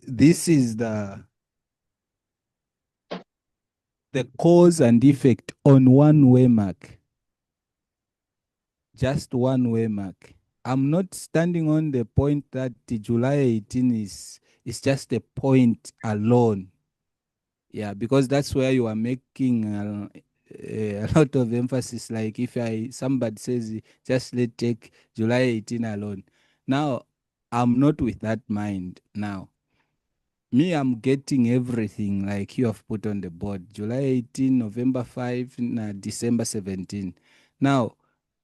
this is the cause and effect on one way mark, just one way mark. I'm not standing on the point that the July 18 is just a point alone. Yeah, because that's where you are making a lot of emphasis. Like if somebody says just let take July 18 alone. Now, I'm not with that mind now. Me, I'm getting everything like you have put on the board. July 18, November 5, December 17. Now,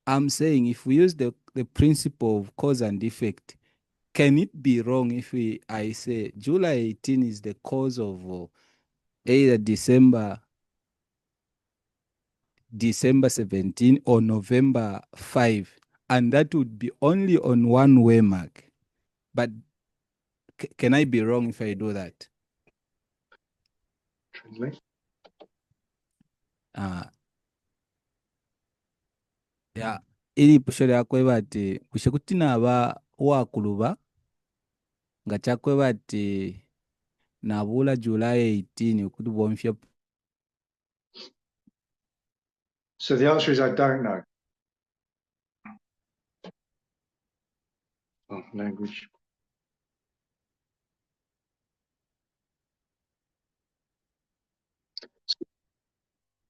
I'm saying if we use the principle of cause and effect, can it be wrong if I say July 18 is the cause of either December 17 or November 5, and that would be only on one way mark? But can I be wrong if I do that? Translate. Ya ili pusho lyakwe bati kushe kuti naba wakuluba nga chakwe bati nabula July 18 kuti bomfya. So the answer is I don't know. Oh, language.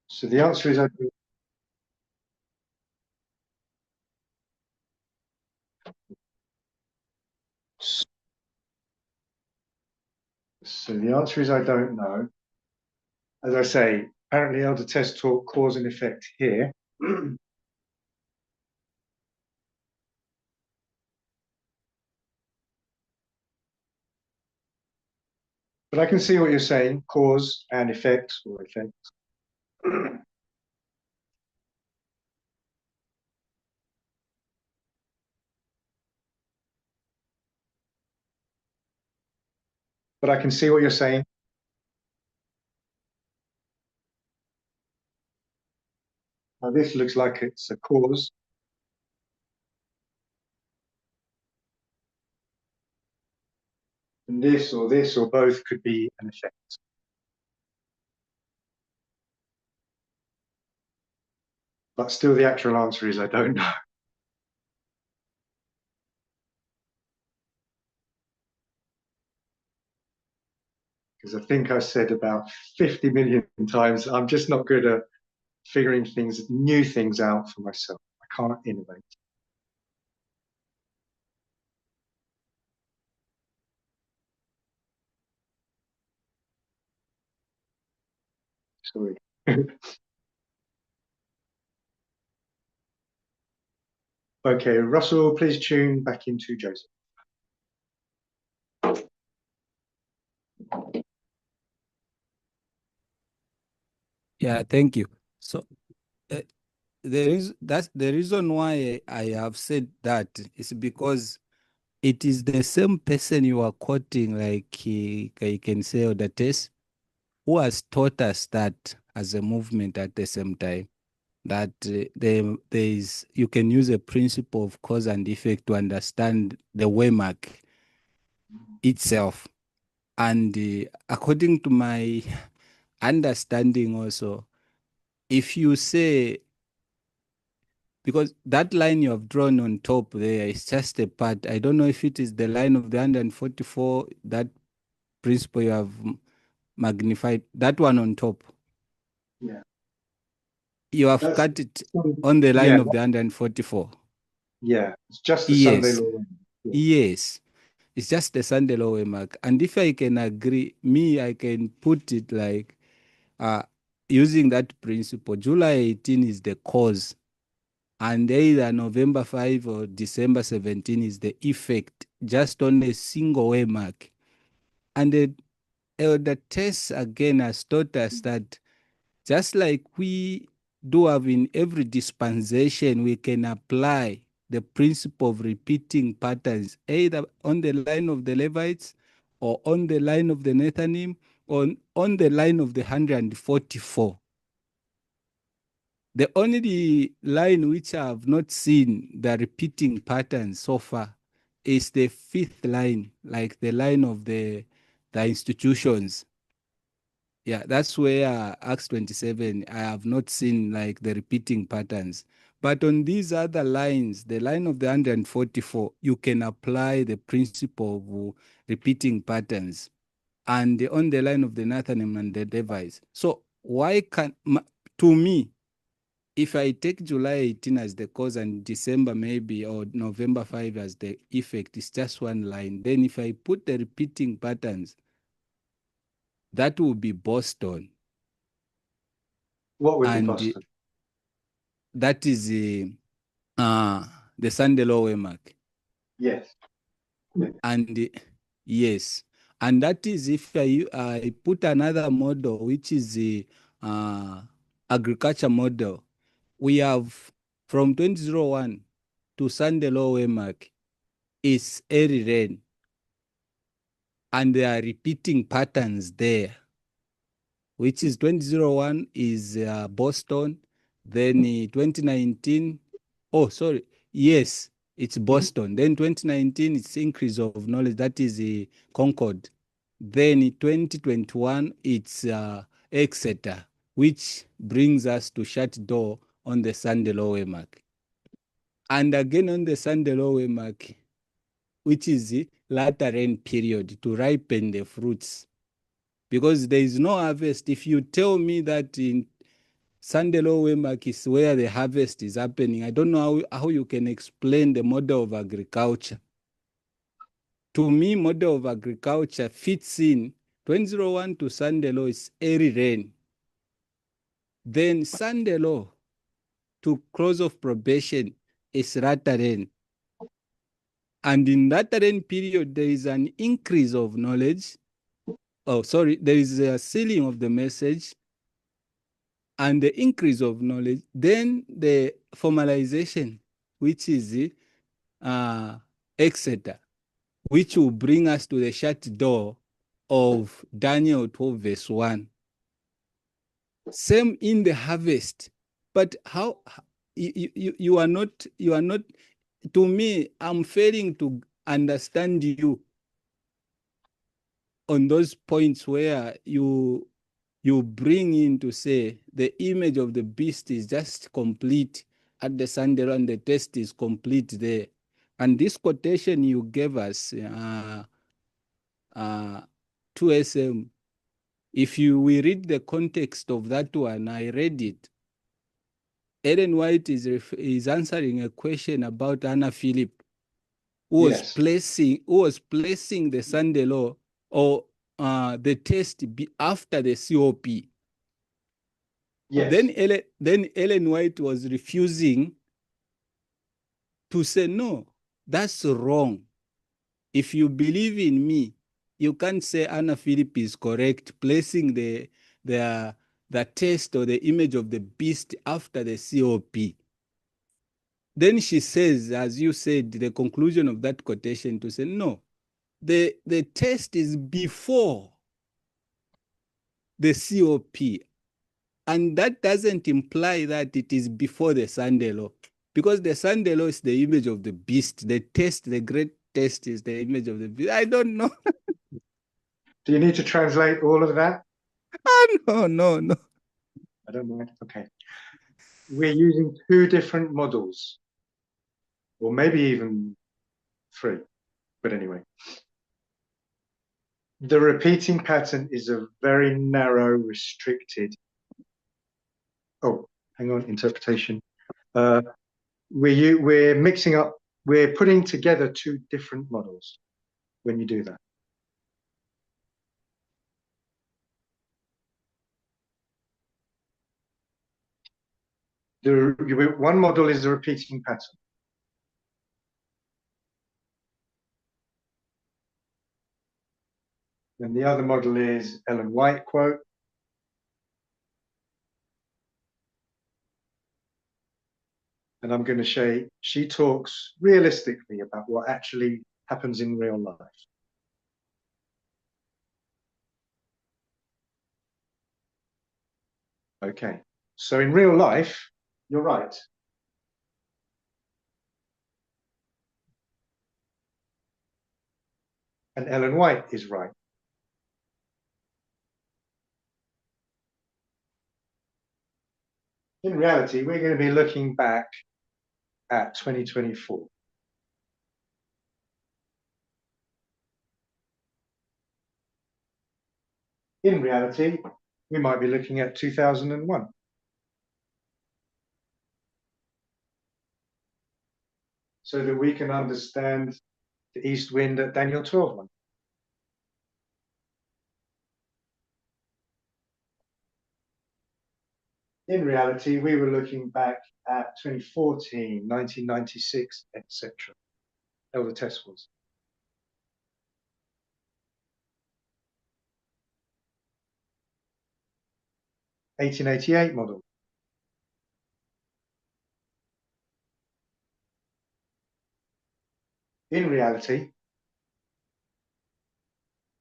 So the answer is I don't. So the answer is I don't know. As I say, apparently Elder Test taught cause and effect here. But I can see what you're saying, cause and effect, or effect. But I can see what you're saying. Now this looks like it's a cause. And this or both could be an effect. But still the actual answer is I don't know. Because I think I said about 50 million times, I'm just not good at figuring new things out for myself. I can't innovate. Sorry. Okay, Russell, please tune back into Joseph. Yeah, thank you. So uh, that's the reason why I have said that is because it is the same person you are quoting, like I can say, or the test, who has taught us that as a movement at the same time, that there is, you can use a principle of cause and effect to understand the waymark itself. And according to my understanding also, if you say, because that line you have drawn on top there is just a part, I don't know if it is the line of the 144, that principle you have magnified, that one on top. Yeah. You have That's- cut it on the line yeah, of the 144. Yeah, it's just the Sunday Yes. law. Yeah. Yes. It's just the Sunday law mark. And if I can agree, I can put it like using that principle, July 18 is the cause, and either November 5 or December 17 is the effect, just on a single way mark. And the test again has taught us that just like we do have in every dispensation, we can apply the principle of repeating patterns, either on the line of the Levites or on the line of the Nethanim or on the line of the 144. The only line which I have not seen the repeating patterns so far is the fifth line, like the line of the institutions. Yeah, that's where Acts 27, I have not seen like the repeating patterns. But on these other lines, the line of the 144, you can apply the principle of repeating patterns. And on the line of the Nathanim and the Levites. So why can, to me, if I take July 18 as the cause and December maybe or November 5 as the effect, it's just one line. Then if I put the repeating patterns, that will be Boston. What would be And Boston? that is the Sunday law waymark. Yes. And yes, and that is if I put another model, which is the agriculture model. We have from 2001 to Sunday law waymark is early rain, and there are repeating patterns there, which is 2001 is Boston, then 2019, oh, sorry, yes, it's Boston. Then 2019, it's increase of knowledge, that is Concord. Then 2021, it's Exeter, which brings us to shut door on the Sunday law waymark. And again on the Sunday law waymark, which is the latter rain period to ripen the fruits. Because there is no harvest. If you tell me that in Sunday law waymark is where the harvest is happening, I don't know how you can explain the model of agriculture. To me, model of agriculture fits in 2001 to Sunday law is early rain. Then Sunday law to close of probation is latter rain. And in that rain period, there is an increase of knowledge. Oh, sorry, there is a sealing of the message and the increase of knowledge. Then the formalization, which is the Exeter, which will bring us to the shut door of Daniel 12, verse 1. Same in the harvest. But how you are not, to me, I'm failing to understand you on those points where you you bring in to say the image of the beast is just complete at the Sunday law and the test is complete there. And this quotation you gave us, 2SM, if we read the context of that one, I read it. Ellen White is answering a question about Anna Philip, who was placing the Sunday law or the test after the COP. Yes. Then Ellen White was refusing to say, no, that's wrong. If you believe in me, you can't say Anna Philip is correct, placing the test or the image of the beast after the COP. Then she says, as you said, the conclusion of that quotation to say, no, the test is before the COP. And that doesn't imply that it is before the Sunday law, because the Sunday law is the image of the beast. The test, the great test, is the image of the beast. I don't know. Do you need to translate all of that? No. I don't mind. Okay. We're using two different models, or maybe even three. But anyway, the repeating pattern is a very narrow, restricted. Oh, hang on, interpretation. We're mixing up. We're putting together two different models when you do that. One model is a repeating pattern. And the other model is Ellen White quote. And I'm going to say she talks realistically about what actually happens in real life. Okay, so in real life, you're right. And Ellen White is right. In reality, we're going to be looking back at 2024. In reality, we might be looking at 2001. So that we can understand the east wind at Daniel 12. In reality, we were looking back at 2014, 1996, etc. Elder test was. (1888) model. In reality,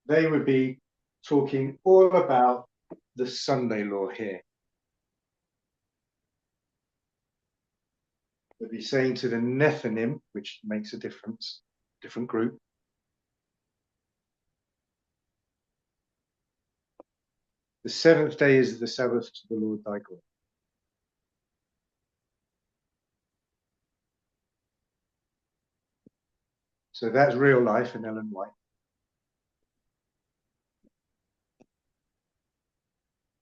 they would be talking all about the Sunday law here. They'd be saying to the Nethinim, which makes a difference, different group, the seventh day is the Sabbath to the Lord thy God. So that's real life in Ellen White.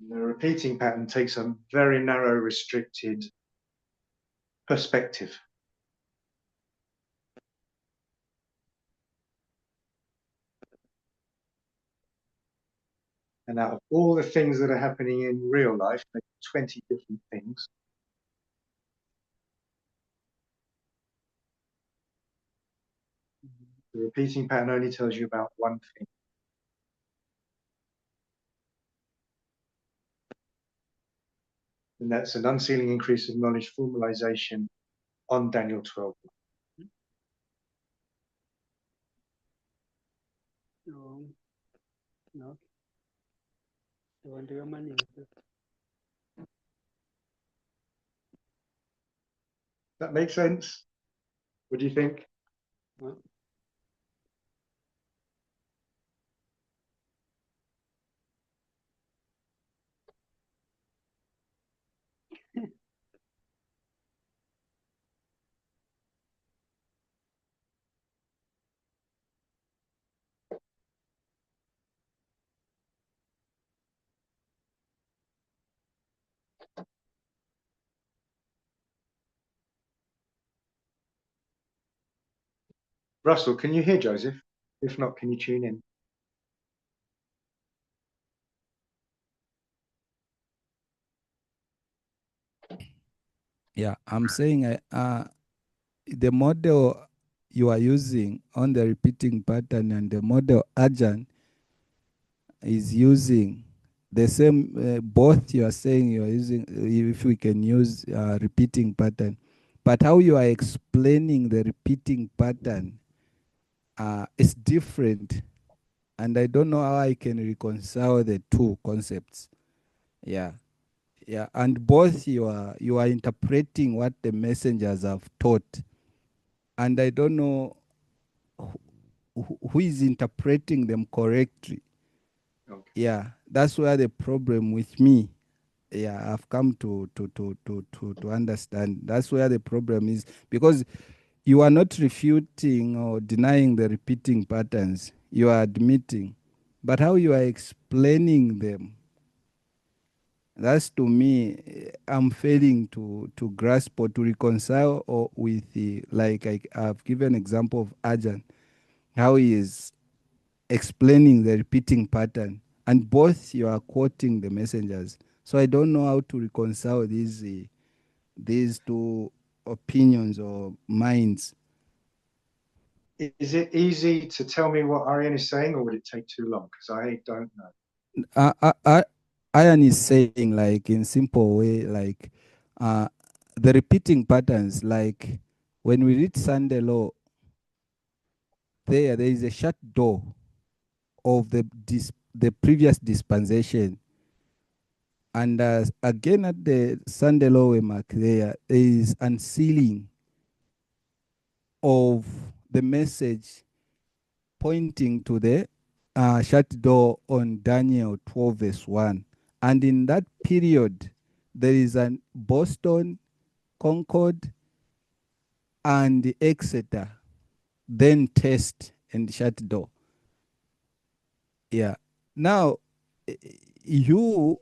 The repeating pattern takes a very narrow, restricted perspective. And out of all the things that are happening in real life, maybe 20 different things, the repeating pattern only tells you about one thing. And that's an unsealing increase of knowledge formalization on Daniel 12. No. That makes sense? What do you think? Russell, can you hear Joseph? If not, can you tune in? Yeah, I'm saying the model you are using on the repeating pattern and the model Arjan is using the same, both you are saying you are using, if we can use repeating pattern, but how you are explaining the repeating pattern is different. And I don't know how I can reconcile the two concepts. Yeah. Yeah. And both you are interpreting what the messengers have taught. And I don't know who is interpreting them correctly. Okay. Yeah, that's where the problem with me. Yeah, I've come to understand. That's where the problem is, because you are not refuting or denying the repeating patterns. You are admitting, but how you are explaining them, that's to me, I'm failing to grasp or to reconcile or with the, like I've given example of Ajahn, how he is explaining the repeating pattern, and both you are quoting the messengers. So I don't know how to reconcile these two opinions or minds. Is it easy to tell me what Ariane is saying, or would it take too long? Because I don't know. Ian is saying, like, in simple way, like uh, the repeating patterns, like when we read Sunday law, there is a shut door of the previous dispensation. And again, at the Sunday law mark, there is unsealing of the message pointing to the shut door on Daniel 12, verse 1. And in that period, there is an Boston, Concord, and Exeter, then test and shut door. Yeah. Now, you,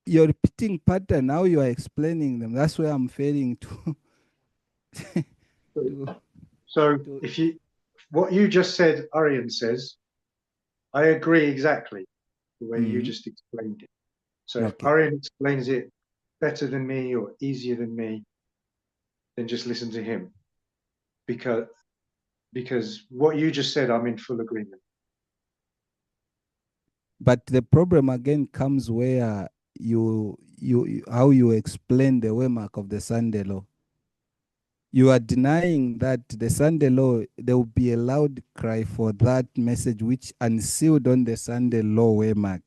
your repeating pattern, how you are explaining them, that's where I'm failing to. to, So to if you, what you just said, Ariane says, I agree exactly the way you just explained it. So if Okay. Ariane explains it better than me or easier than me, then just listen to him. Because what you just said, I'm in full agreement. But the problem again comes where how you explain the waymark of the Sunday law. You are denying that the Sunday law, there will be a loud cry for that message which unsealed on the Sunday law waymark.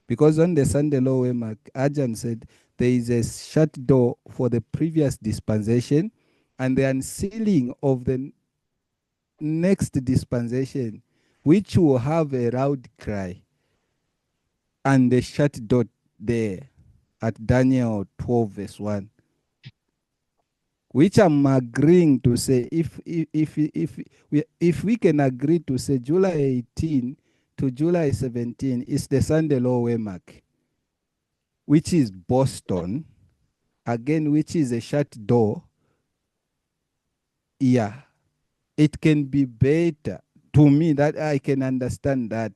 Because on the Sunday law waymark, Ajahn said there is a shut door for the previous dispensation, and the unsealing of the next dispensation, which will have a loud cry, and the shut door there at Daniel 12, verse 1. Which I'm agreeing to say, if we can agree to say July 18 to July 17 is the Sunday law waymark, which is Boston, again, which is a shut door. Yeah, it can be better to me, that I can understand that,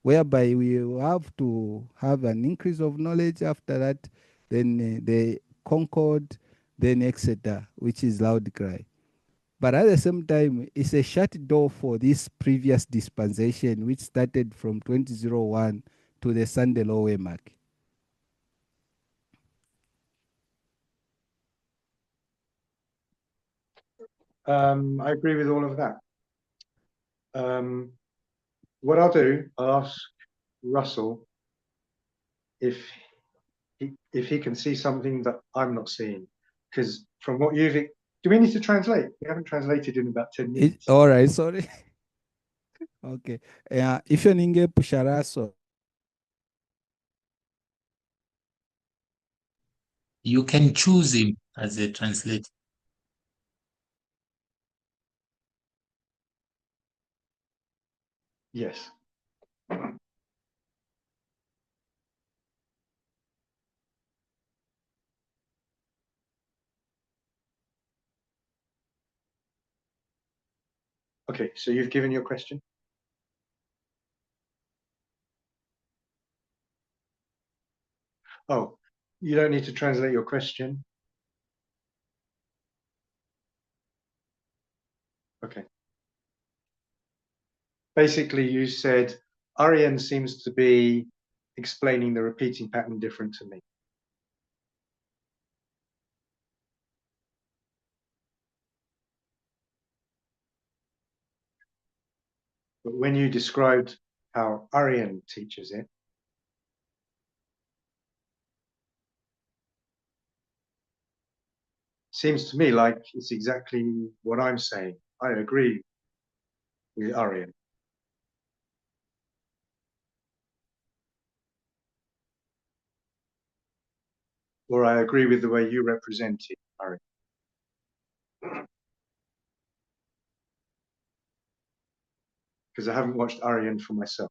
whereby we have to have an increase of knowledge after that, then the Concord, then Exeter, which is loud cry. But at the same time, it's a shut door for this previous dispensation, which started from 2001 to the Sunday law waymark. I agree with all of that. What I'll do, I'll ask Russell if he can see something that I'm not seeing. Because from what you've, do we need to translate? We haven't translated in about 10 minutes. All right, sorry. Okay. If you're ninge pusharaso, You can choose him as a translator. Yes. Okay, so you've given your question. Oh, you don't need to translate your question. Okay. Basically, you said Aryan seems to be explaining the repeating pattern different to me. But when you described how Aryan teaches it, seems to me like it's exactly what I'm saying. I agree with Aryan. Or I agree with the way you represent it, Aryan. Because I haven't watched Aryan for myself.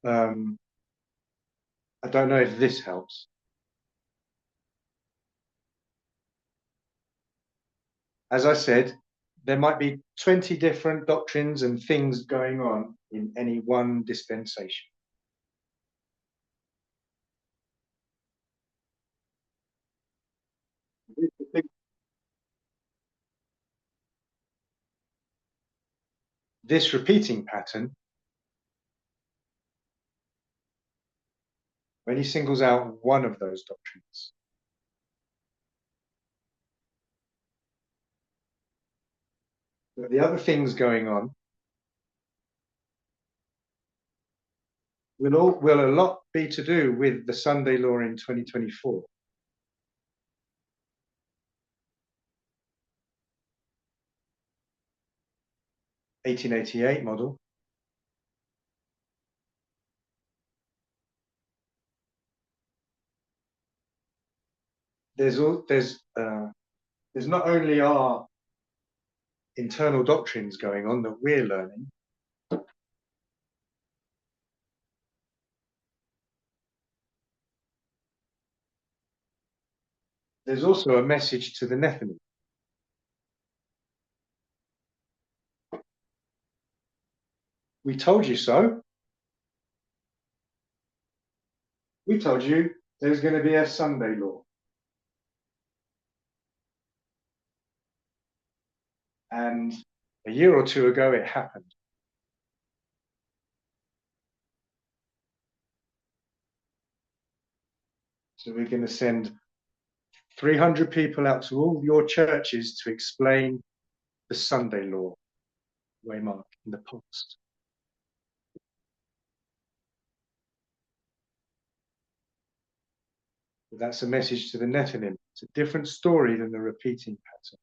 I don't know if this helps. As I said, there might be 20 different doctrines and things going on in any one dispensation. This repeating pattern, when he singles out one of those doctrines, but the other things going on will a lot be to do with the Sunday law in 2024. (1888) model. There's not only our internal doctrines going on that we're learning, there's also a message to the Nephilim. We told you so. We told you there's going to be a Sunday law. And a year or two ago, it happened. So we're going to send 300 people out to all your churches to explain the Sunday law, Waymark, in the past. But that's a message to the Nephilim. It's a different story than the repeating pattern.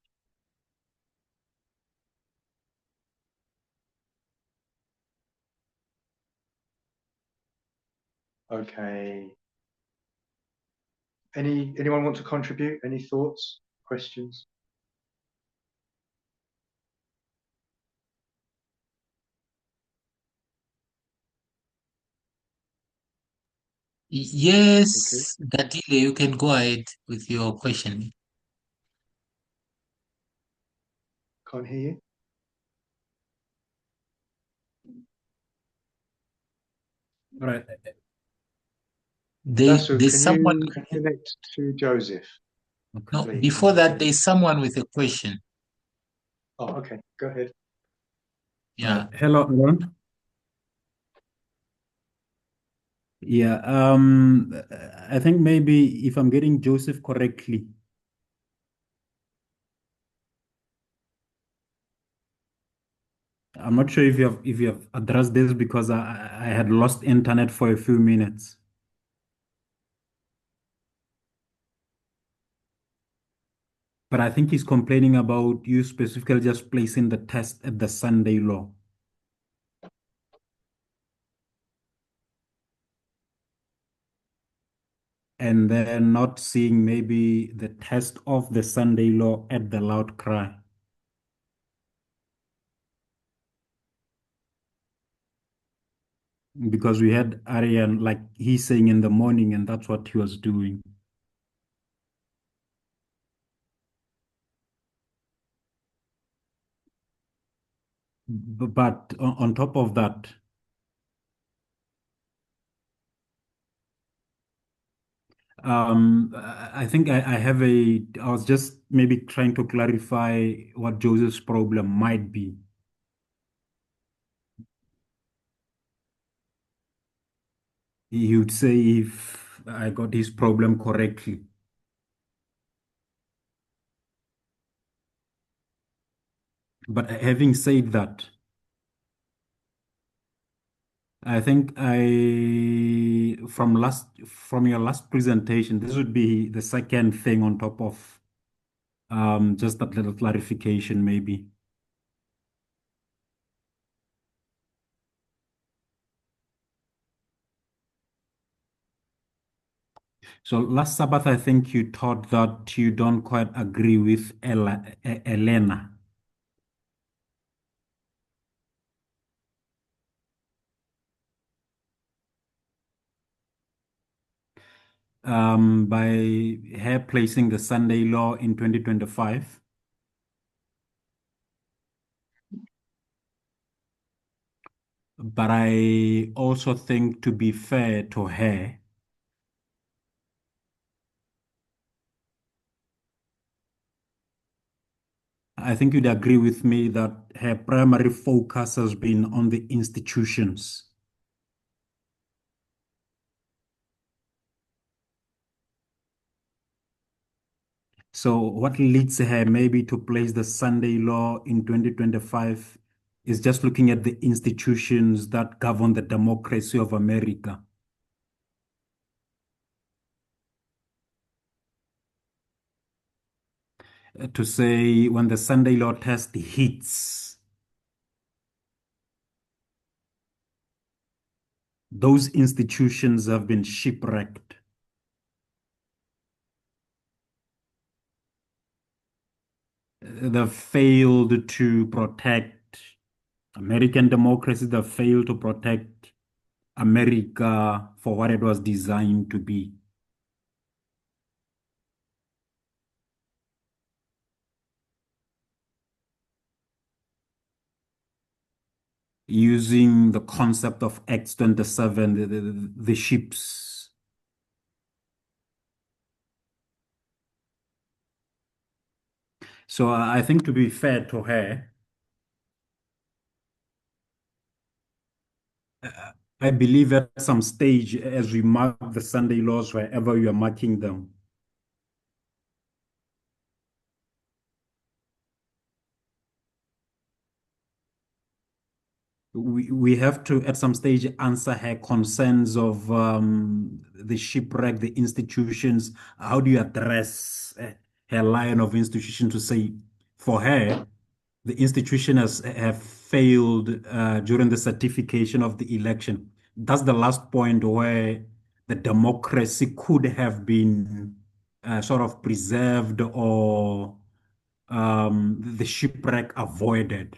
Okay. Anyone want to contribute? Any thoughts, questions? Yes, Gatile, you can go ahead with your question. Can't hear you. Right. Dasu, There's can someone. you connect to Joseph? Okay. No, Please. before that, there's someone with a question. Oh, okay. Go ahead. Yeah. Hello, everyone. Yeah. I think maybe if I'm getting Joseph correctly, I'm not sure if you have addressed this because I had lost internet for a few minutes. But I think he's complaining about you specifically just placing the test at the Sunday law. And then not seeing maybe the test of the Sunday law at the loud cry. Because we had Arian, like he's saying in the morning, and that's what he was doing. But on top of that, I think I have I was just maybe trying to clarify what Joseph's problem might be. He would say if I got his problem correctly. But having said that, I think from your last presentation, this would be the second thing on top of just that little clarification, maybe. So last Sabbath, I think you taught that you don't quite agree with Elena. By her placing the Sunday law in 2025. But I also think, to be fair to her, I think you'd agree with me that her primary focus has been on the institutions. So what leads her maybe to place the Sunday law in 2025 is just looking at the institutions that govern the democracy of America. To say when the Sunday law test hits, those institutions have been shipwrecked. They've failed to protect American democracy. They've failed to protect America for what it was designed to be. Using the concept of X-27, the ships. So I think, to be fair to her, I believe at some stage, as we mark the Sunday laws, wherever we are marking them, we have to, at some stage, answer her concerns of the shipwreck, the institutions. How do you address her line of institution to say, for her, the institution have failed during the certification of the election? That's the last point where the democracy could have been sort of preserved, or the shipwreck avoided.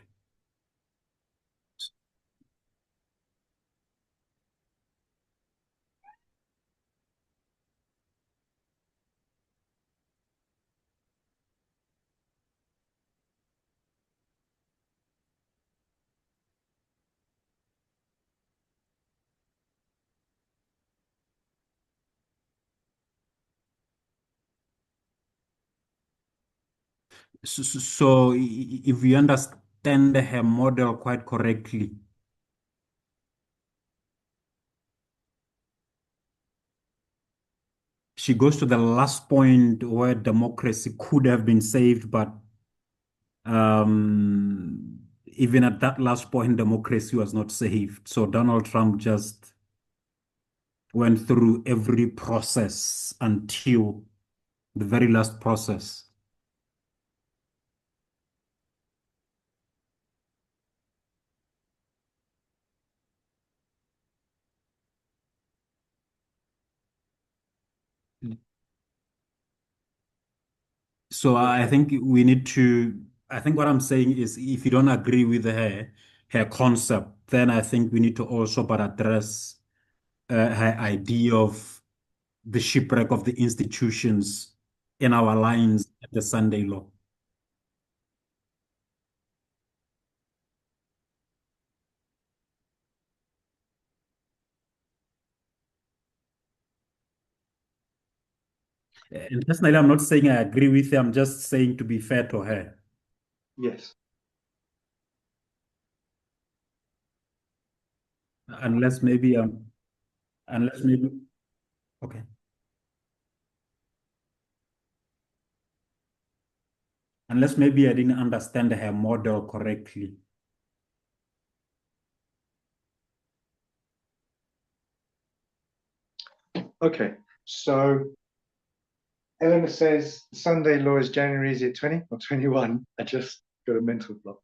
So, if we understand her model quite correctly, she goes to the last point where democracy could have been saved, but even at that last point, democracy was not saved. So Donald Trump just went through every process until the very last process. So I think we need to, I think what I'm saying is, if you don't agree with her concept, then I think we need to also but address her idea of the shipwreck of the institutions in our lines, at the Sunday law. And personally, I'm not saying I agree with her. I'm just saying to be fair to her. Yes. Unless maybe okay. Unless maybe I didn't understand her model correctly. Okay. So Eleanor says the Sunday law is January, is it 20 or 21? I just got a mental block.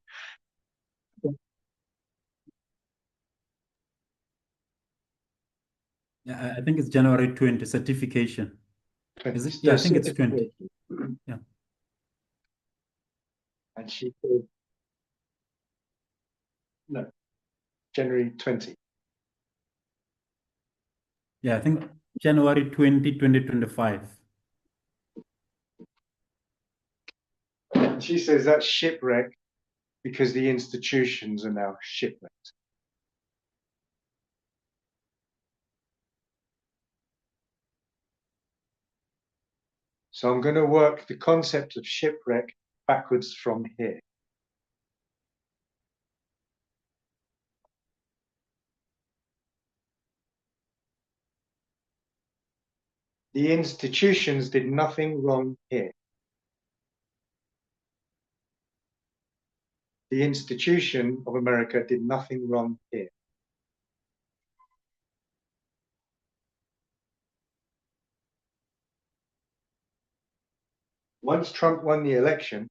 Yeah, I think it's January 20 certification. Is it? Yeah, I So think it's 20. Yeah. And she said, no, January 20. Yeah, I think January 20, 2025. And she says that's shipwreck because the institutions are now shipwrecked. So I'm going to work the concept of shipwreck backwards from here. The institutions did nothing wrong here. The institution of America did nothing wrong here. Once Trump won the election,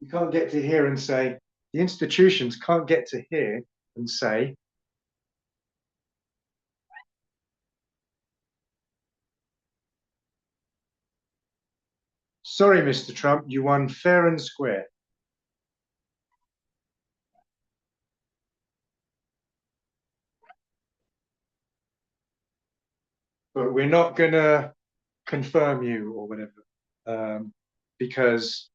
you can't get to here and say, the institutions can't get to here and say, sorry, Mr. Trump, you won fair and square. But we're not going to confirm you or whatever, because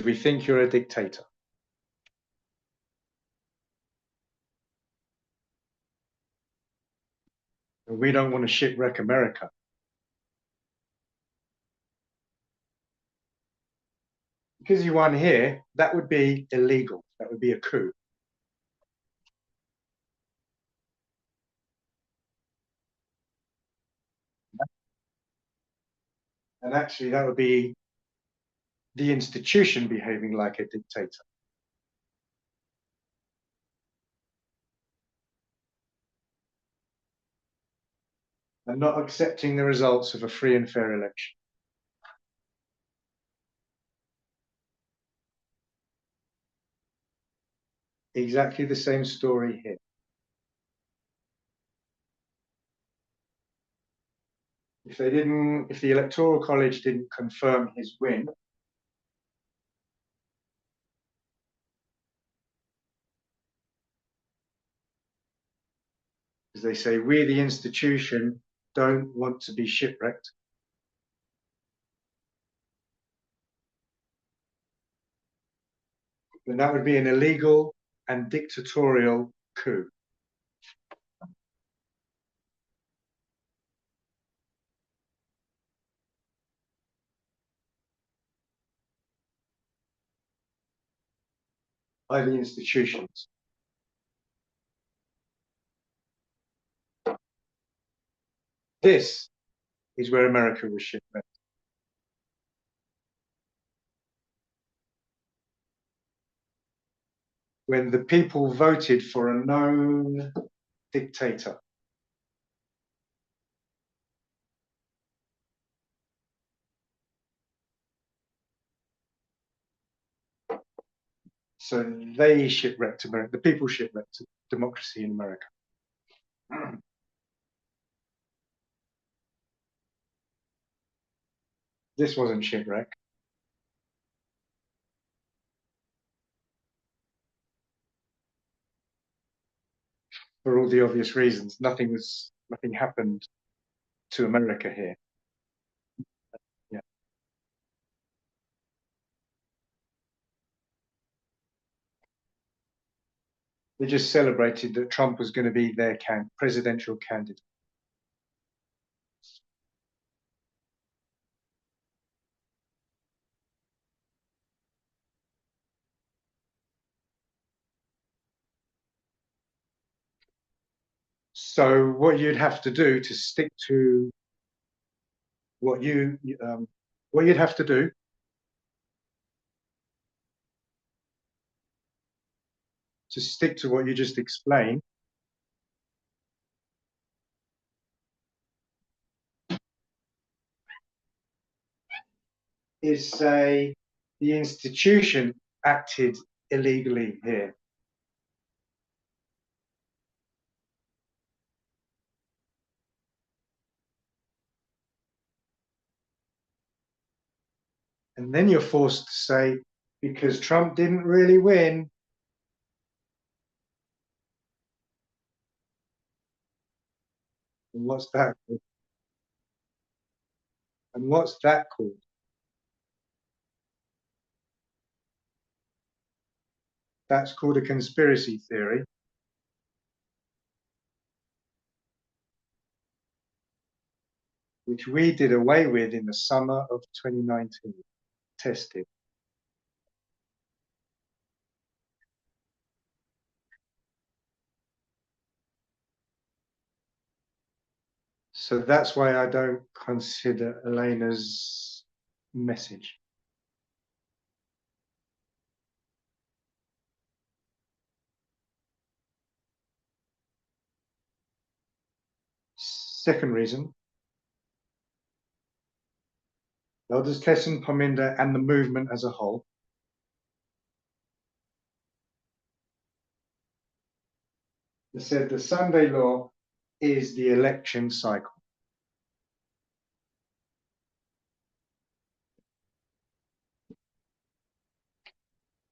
we think you're a dictator. And we don't want to shipwreck America. Because you won here, that would be illegal. That would be a coup. And actually, that would be the institution behaving like a dictator. And not accepting the results of a free and fair election. Exactly the same story here. If the Electoral College didn't confirm his win, as they say, we, the institution, don't want to be shipwrecked. Then that would be an illegal and dictatorial coup. By the institutions. This is where America was shipwrecked. When the people voted for a known dictator. So they shipwrecked America. The people shipwrecked democracy in America. This wasn't shipwreck. For all the obvious reasons, nothing happened to America here. Yeah. They just celebrated that Trump was going to be their presidential candidate. So what you'd have to do to stick to what you'd have to do to stick to what you just explained is say the institution acted illegally here. And then you're forced to say, because Trump didn't really win, and what's that called? And what's that called? That's called a conspiracy theory. Which we did away with in the summer of 2019, tested. So that's why I don't consider Elena's message. Second reason, Elders Kesson, Pominda, and the movement as a whole said the Sunday law is the election cycle.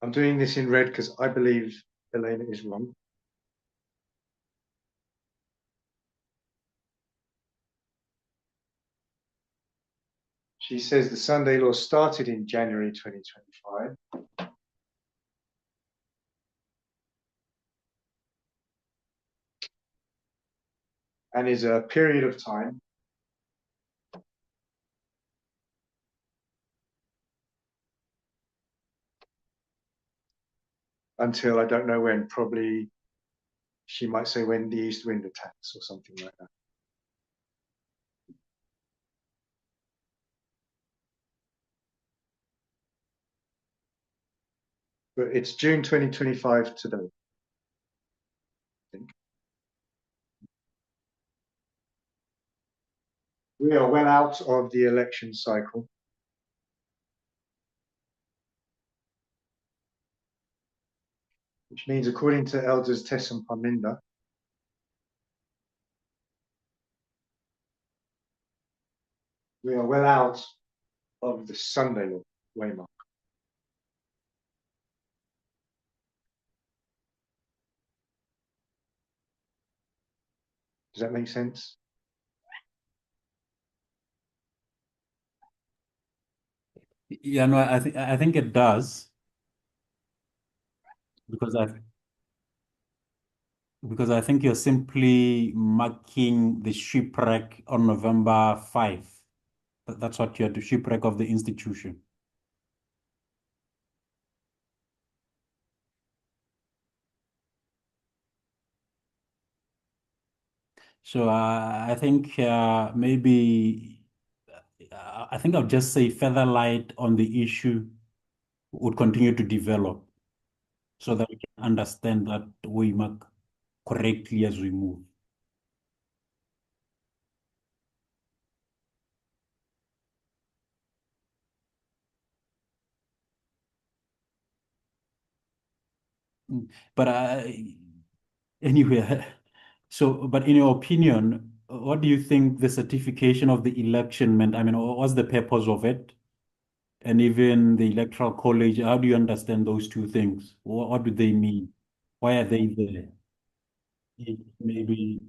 I'm doing this in red because I believe Elena is wrong. She says the Sunday law started in January 2025. And is a period of time until I don't know when, probably she might say when the east wind attacks or something like that. But it's June 2025 today, I think. We are well out of the election cycle. Which means, according to Elders Tesson Parminda, we are well out of the Sunday law waymark. Does that make sense? Yeah, no, I think it does because I think you're simply marking the shipwreck on November 5. That's what you're the shipwreck of the institution. So I think maybe I think I'll just say further light on the issue would continue to develop so that we can understand that waymark correctly as we move. But anyway, so but in your opinion, what do you think the certification of the election meant? I mean, what's the purpose of it? And even the electoral college, how do you understand those two things? What do they mean? Why are they there? Maybe.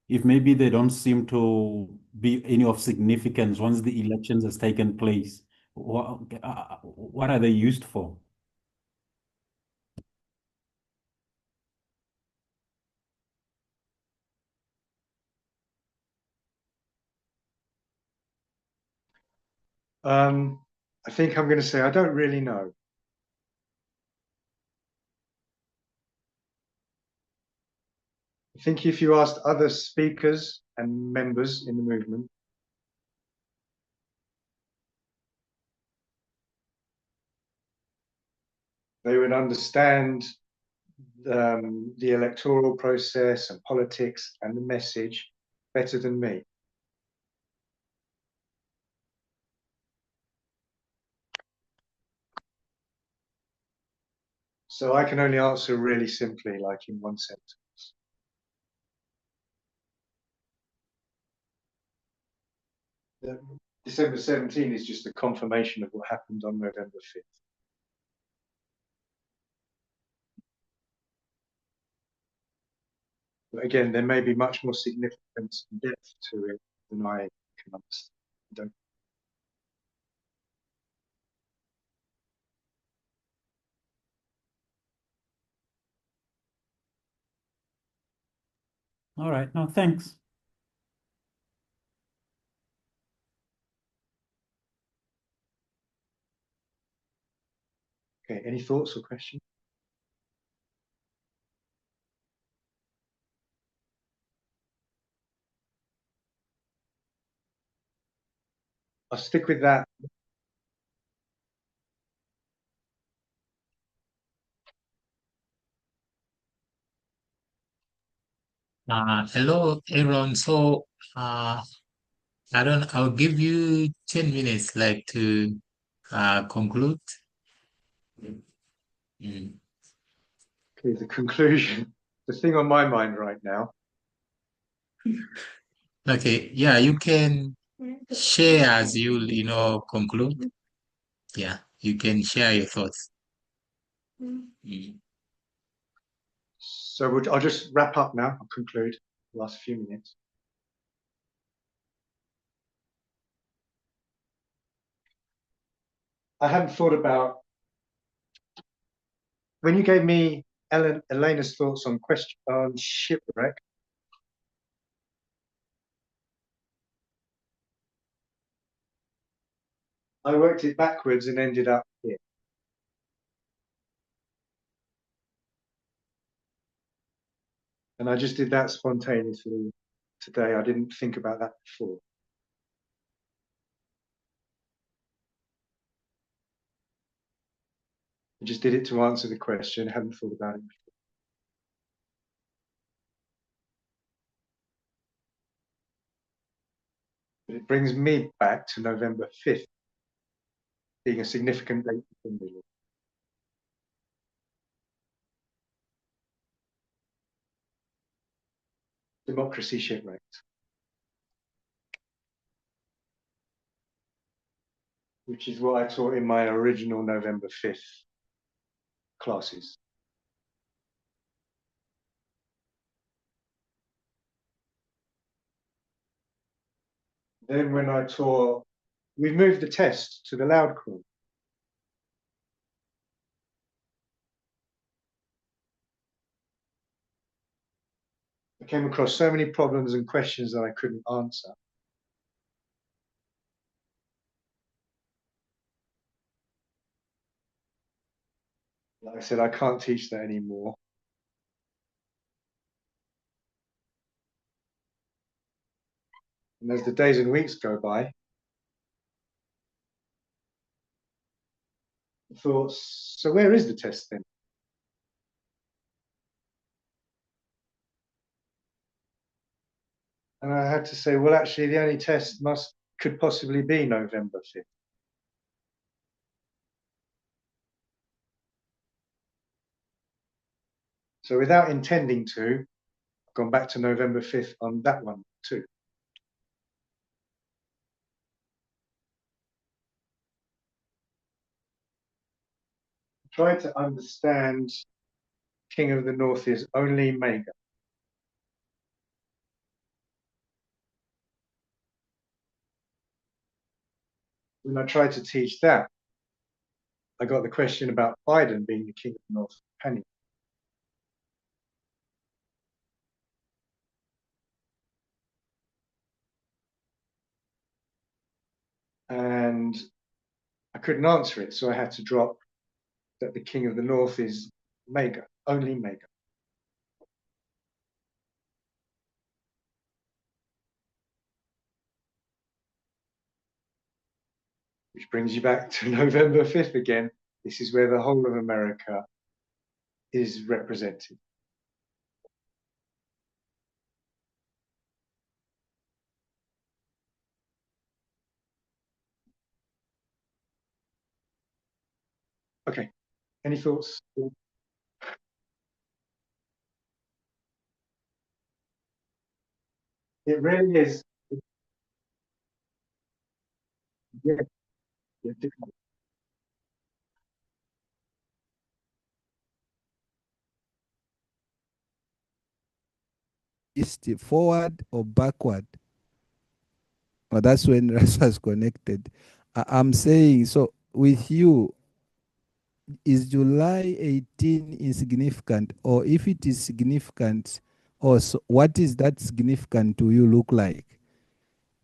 if maybe they don't seem to be any of significance once the elections has taken place, what are they used for? I think I'm going to say I don't really know. I think if you asked other speakers and members in the movement, they would understand the electoral process and politics and the message better than me. So I can only answer really simply, like in one sentence. December 17 is just a confirmation of what happened on November 5th. But again, there may be much more significance and depth to it than I can understand. I don't. All right, no, thanks. Okay, any thoughts or questions? I'll stick with that. Hello, Aaron. So, I'll give you 10 minutes, like, to conclude. Mm. Okay, the conclusion. The thing on my mind right now. Okay, yeah, you can share as you conclude. Yeah, you can share your thoughts. Mm. So I'll just wrap up now. I'll conclude the last few minutes. I hadn't thought about when you gave me Elena's thoughts on shipwreck. I worked it backwards and ended up here. And I just did that spontaneously today. I didn't think about that before. I just did it to answer the question. I hadn't thought about it before. But it brings me back to November 5th, being a significant date for me. Democracy shipwrecked, which is what I taught in my original November 5th classes. Then when I taught, we moved the test to the loud call. I came across so many problems and questions that I couldn't answer. Like I said, I can't teach that anymore. And as the days and weeks go by, I thought, so where is the test then? And I had to say, well, actually, the only test could possibly be November 5th. So without intending to, I've gone back to November 5th on that one too. Try to understand King of the North is only Mega. when I tried to teach that, I got the question about Biden being the king of the North Penny. And I couldn't answer it, so I had to drop that the king of the North is Mega, only Mega. Which brings you back to November 5th again. This is where the whole of America is represented. Okay, any thoughts? It really is. Yeah, yeah, different. East forward or backward? Or that's when Rasa is connected. I'm saying, so with you, is July 18 insignificant? Or if it is significant, or so, what is that significant to you look like?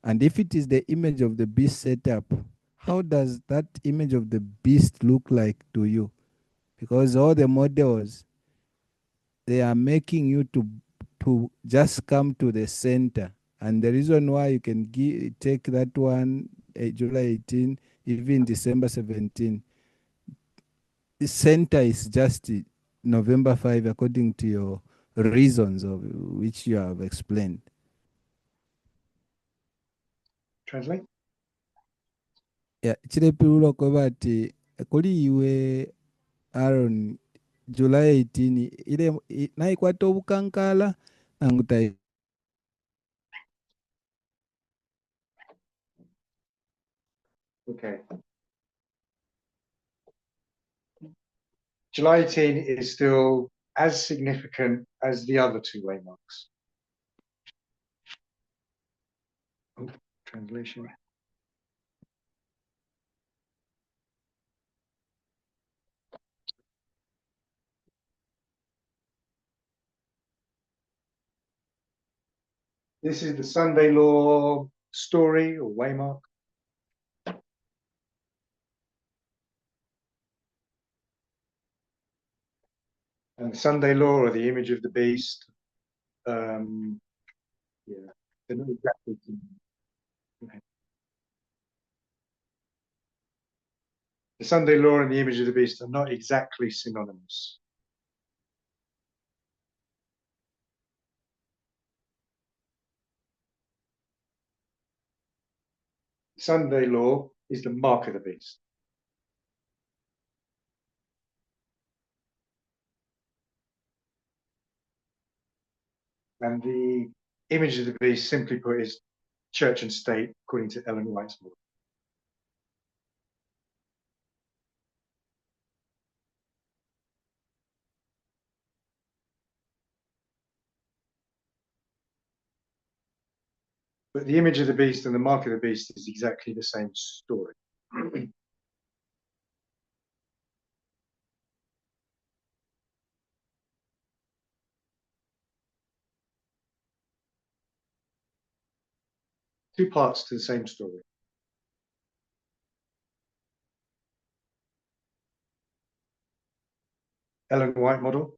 And if it is the image of the beast setup, how does that image of the beast look like to you? Because all the models, they are making you to just come to the center. And the reason why you can take that one, July 18, even December 17, the center is just November 5, according to your reasons of which you have explained. Translate. Yeah, chirepirulo kobati kuli iwe Aaron July 18 ile naikwata obukankala nangutai. Okay. July 18 is still as significant as the other two waymarks. Oh, translation. This is the Sunday law story or waymark. And the Sunday law or the image of the beast. Yeah, they're not exactly. Okay. The Sunday law and the image of the beast are not exactly synonymous. Sunday law is the mark of the beast. And the image of the beast, simply put, is church and state, according to Ellen White's model. But the image of the beast and the mark of the beast is exactly the same story. Two parts to the same story. Ellen White model.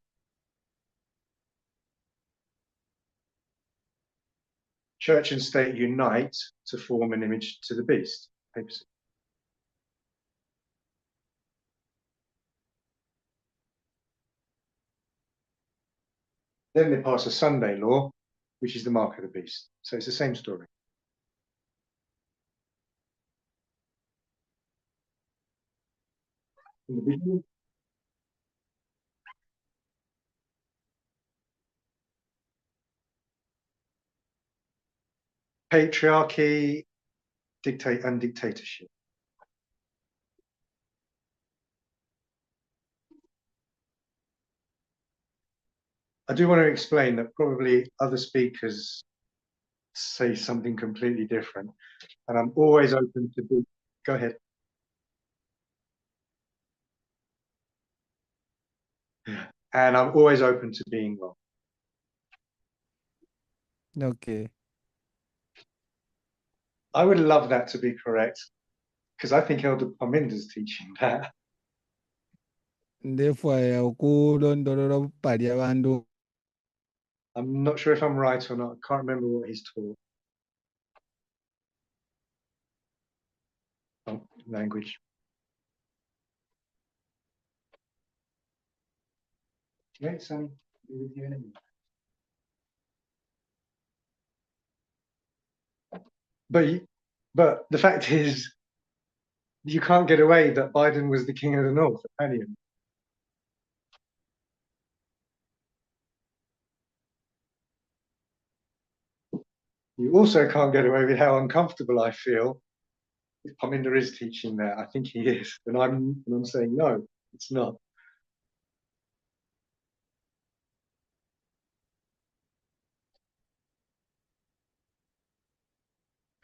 Church and state unite to form an image to the beast. Papacy. Then they pass a Sunday law, which is the mark of the beast. So it's the same story. In the beginning, patriarchy, and dictatorship. I do want to explain that probably other speakers say something completely different, and I'm always open to be Go ahead. And I'm always open to being wrong. Okay. I would love that to be correct because I think Elder Parminder's teaching that. Therefore, ukulondolola pali abantu. I'm not sure if I'm right or not. I can't remember what he's taught. Oh, language. Right, Sammy, be with you in a minute. But the fact is, you can't get away that Biden was the king of the North, Italian. You also can't get away with how uncomfortable I feel if Parminder is teaching that. I think he is, and I'm saying no, it's not.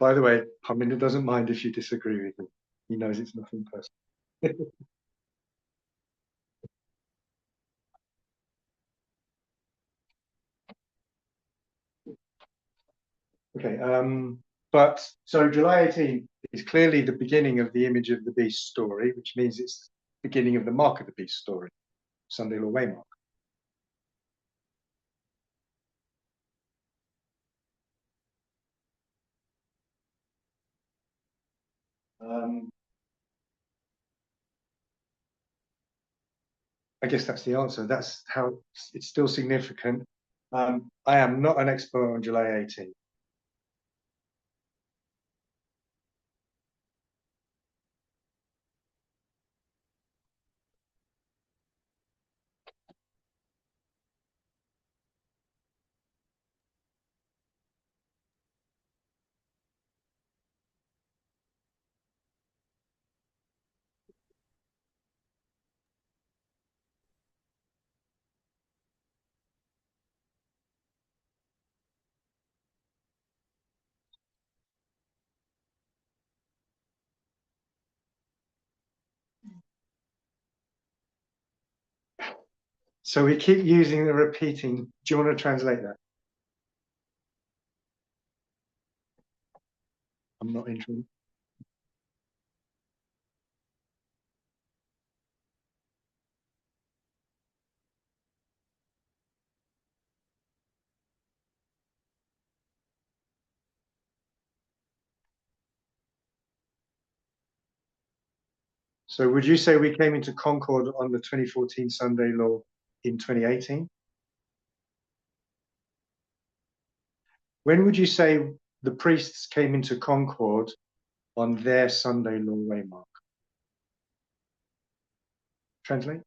By the way, Parminder doesn't mind if you disagree with him. He knows it's nothing personal. Okay, but so July 18th is clearly the beginning of the image of the beast story, which means it's the beginning of the mark of the beast story, Sunday Law Waymark. I guess that's the answer. That's how it's still significant. I am not an expert on July 18th. So we keep using the repeating. Do you want to translate that? I'm not interested. So would you say we came into Concord on the 2014 Sunday Law in 2018? When would you say the priests came into Concord on their Sunday Law Waymark? Translate.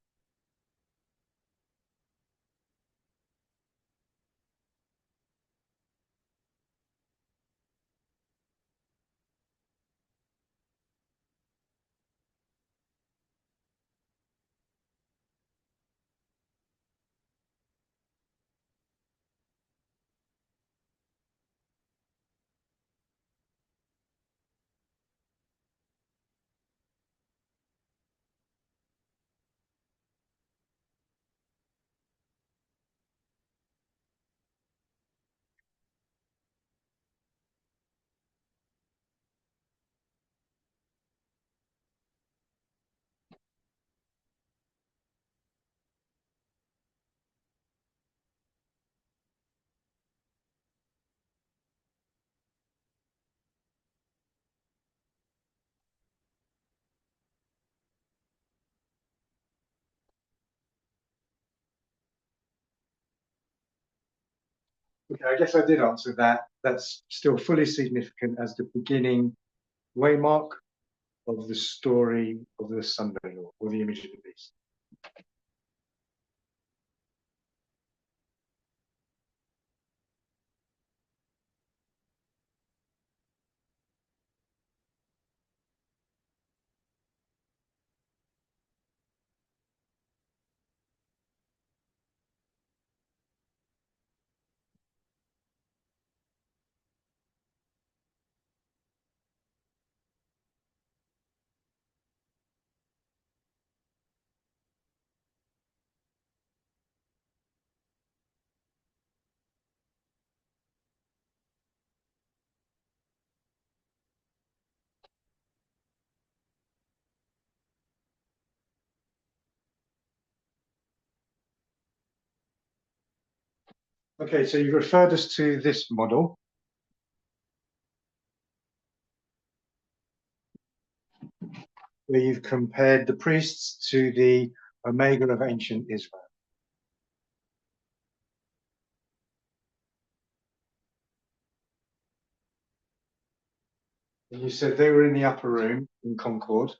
Okay, I guess I did answer that. That's still fully significant as the beginning waymark of the story of the Sunday Law, or the image of the beast. Okay, so you referred us to this model. Where you've compared the priests to the Omega of ancient Israel. And you said they were in the upper room in Concord.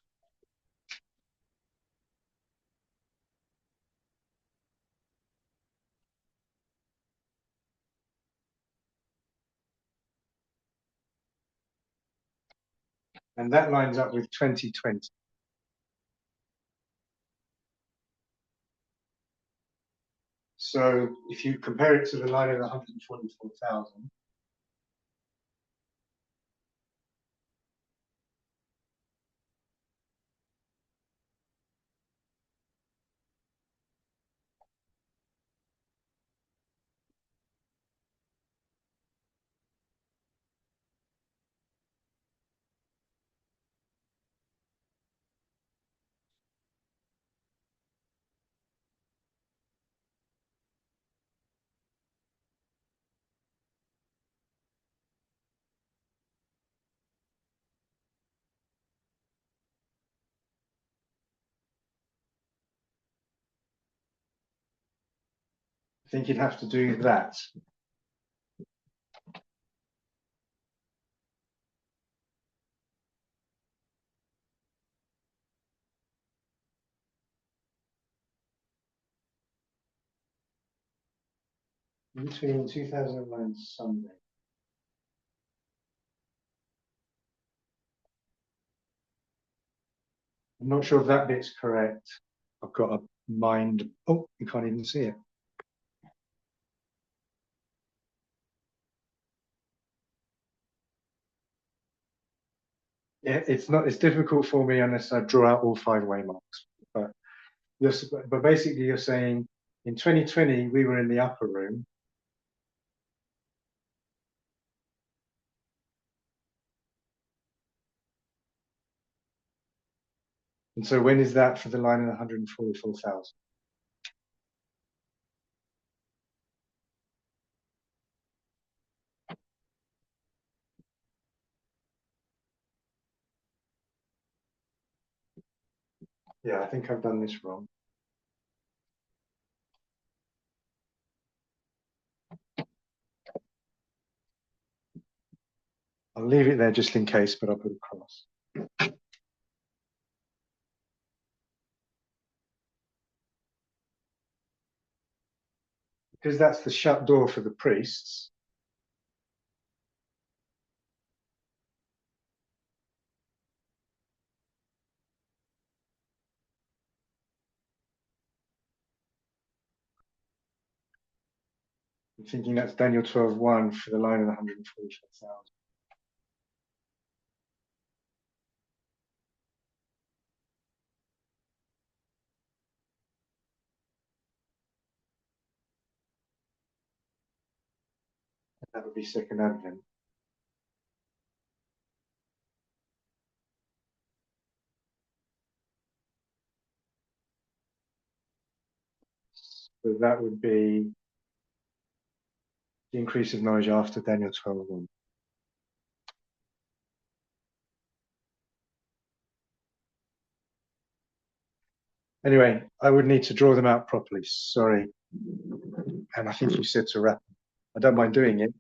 And that lines up with 2020. So if you compare it to the line of 144,000, I think you'd have to do that. Between 2009 and Sunday. I'm not sure if that bit's correct. I've got a mind. Oh, you can't even see it. Yeah, it's not. It's difficult for me unless I draw out all 5 waymarks. But but basically, you're saying in 2020 we were in the upper room. And so when is that for the line of 144,000? Yeah, I think I've done this wrong. I'll leave it there just in case, but I'll put a cross. Because that's the shut door for the priests. I'm thinking that's Daniel 12:1 for the line of 144,000. That would be second advent. So that would be the increase of knowledge after Daniel 12:1. Anyway, I would need to draw them out properly. Sorry. And I think you said to wrap. I don't mind doing it.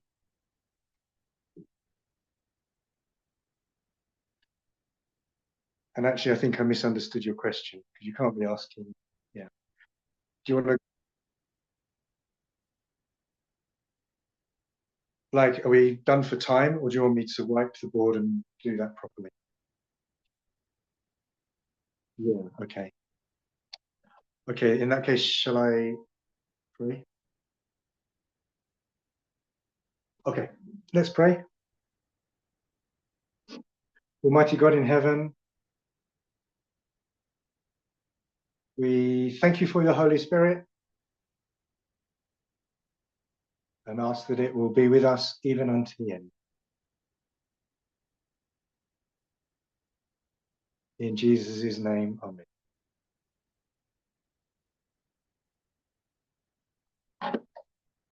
And actually, I think I misunderstood your question because you can't be asking. Yeah. Do you want to? Like, are we done for time, or do you want me to wipe the board and do that properly? Yeah. Okay. Okay. In that case, shall I pray? Okay. Let's pray. Almighty God in heaven, we thank you for your Holy Spirit and ask that it will be with us even unto the end. In Jesus' name, amen.